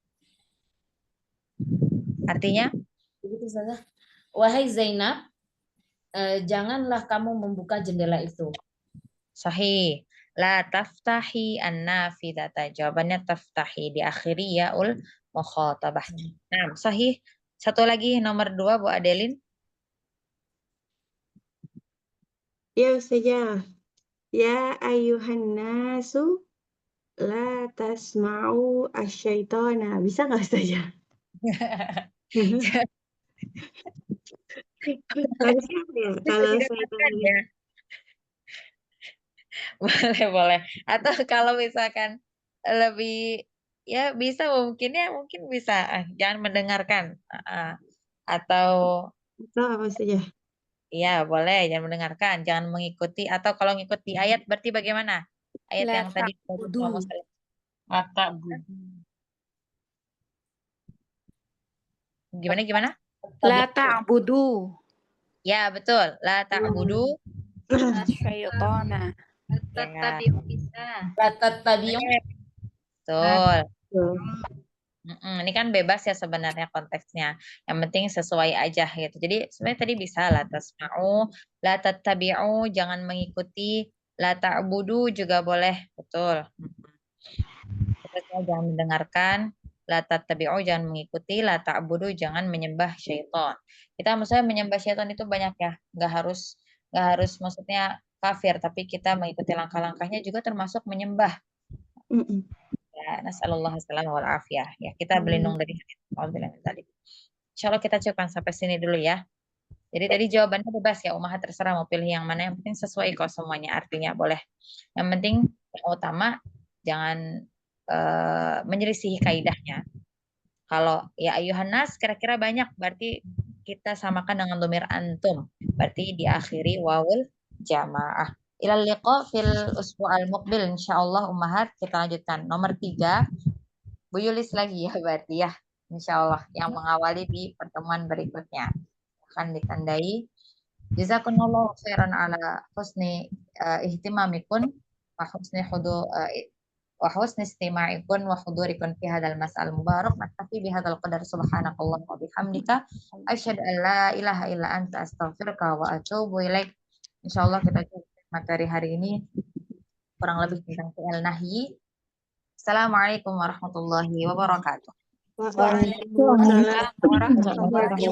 Artinya? Begitu saja. Wahai Zainab, janganlah kamu membuka jendela itu. Sahih. La taftahi an-nafidata. Jawabannya taftahi. Diakhiri yaul mukhatabah. Nah, sahih. Satu lagi nomor 2 Bu Adelin. Ya Ustazah. Ya ayuhan nasu la tasma'u asyaitona. Bisa nggak Ustazah? Harusnya apa ya? Bisa Kalau dikatakan syaitan ya. Boleh. Atau kalau misalkan lebih ya bisa mungkin bisa. Jangan mendengarkan. Atau itu apa Ustazah? ya boleh jangan mendengarkan, jangan mengikuti. Atau kalau ngikuti ayat berarti bagaimana? Ayat La yang tadi ta'budu. mata gimana? La ta'budu. Ya betul. La ta'budu. Asyaitona. Tattabi'u bisa. Tattabi'u. Betul. Ini kan bebas ya sebenarnya konteksnya. Yang penting sesuai aja gitu. Jadi sebenarnya tadi bisa la tasma'u, la tattabi'u, jangan mengikuti, la ta'budu juga boleh. Betul. Terus jangan mendengarkan, la tattabi'u, jangan mengikuti, la ta'budu, jangan menyembah syaitan. Kita maksudnya menyembah syaitan itu banyak ya. Nggak harus maksudnya kafir, tapi kita mengikuti langkah-langkahnya juga termasuk menyembah. Ya, nasallallahu alaihi wal afiyah. Ya, kita berlindung dari tadi. Insyaallah kita cukupkan sampai sini dulu ya. Jadi tadi jawabannya bebas ya, Ummahat terserah mau pilih yang mana, yang penting sesuai kok semuanya artinya boleh. Yang penting yang utama jangan menyelisihi kaidahnya. Kalau ya ayuhan nas kira-kira banyak berarti kita samakan dengan dhamir antum. Berarti diakhiri wawul jamaah. Ilal liqa fil usbu'al muqbil insyaallah Ummahat kita lanjutkan. Nomor 3 Bu Yulis lagi ya berarti ya. Insyaallah yang mengawali di pertemuan berikutnya. Akan ditandai jazakumullahu khairan ala husni ihtimamikun wa husni istima'ikun wa hudurikun fi hadzal mas'al mubarak. Naktafi bihadzal qadar subhanakallah wa bihamdika asyhadu an la ilaha illa anta astaghfiruka wa atubu ilaik. Insyaallah kita coba materi hari ini kurang lebih tentang fi'il nahyi. Assalamualaikum warahmatullahi wabarakatuh. Waalaikumsalam warahmatullahi wabarakatuh.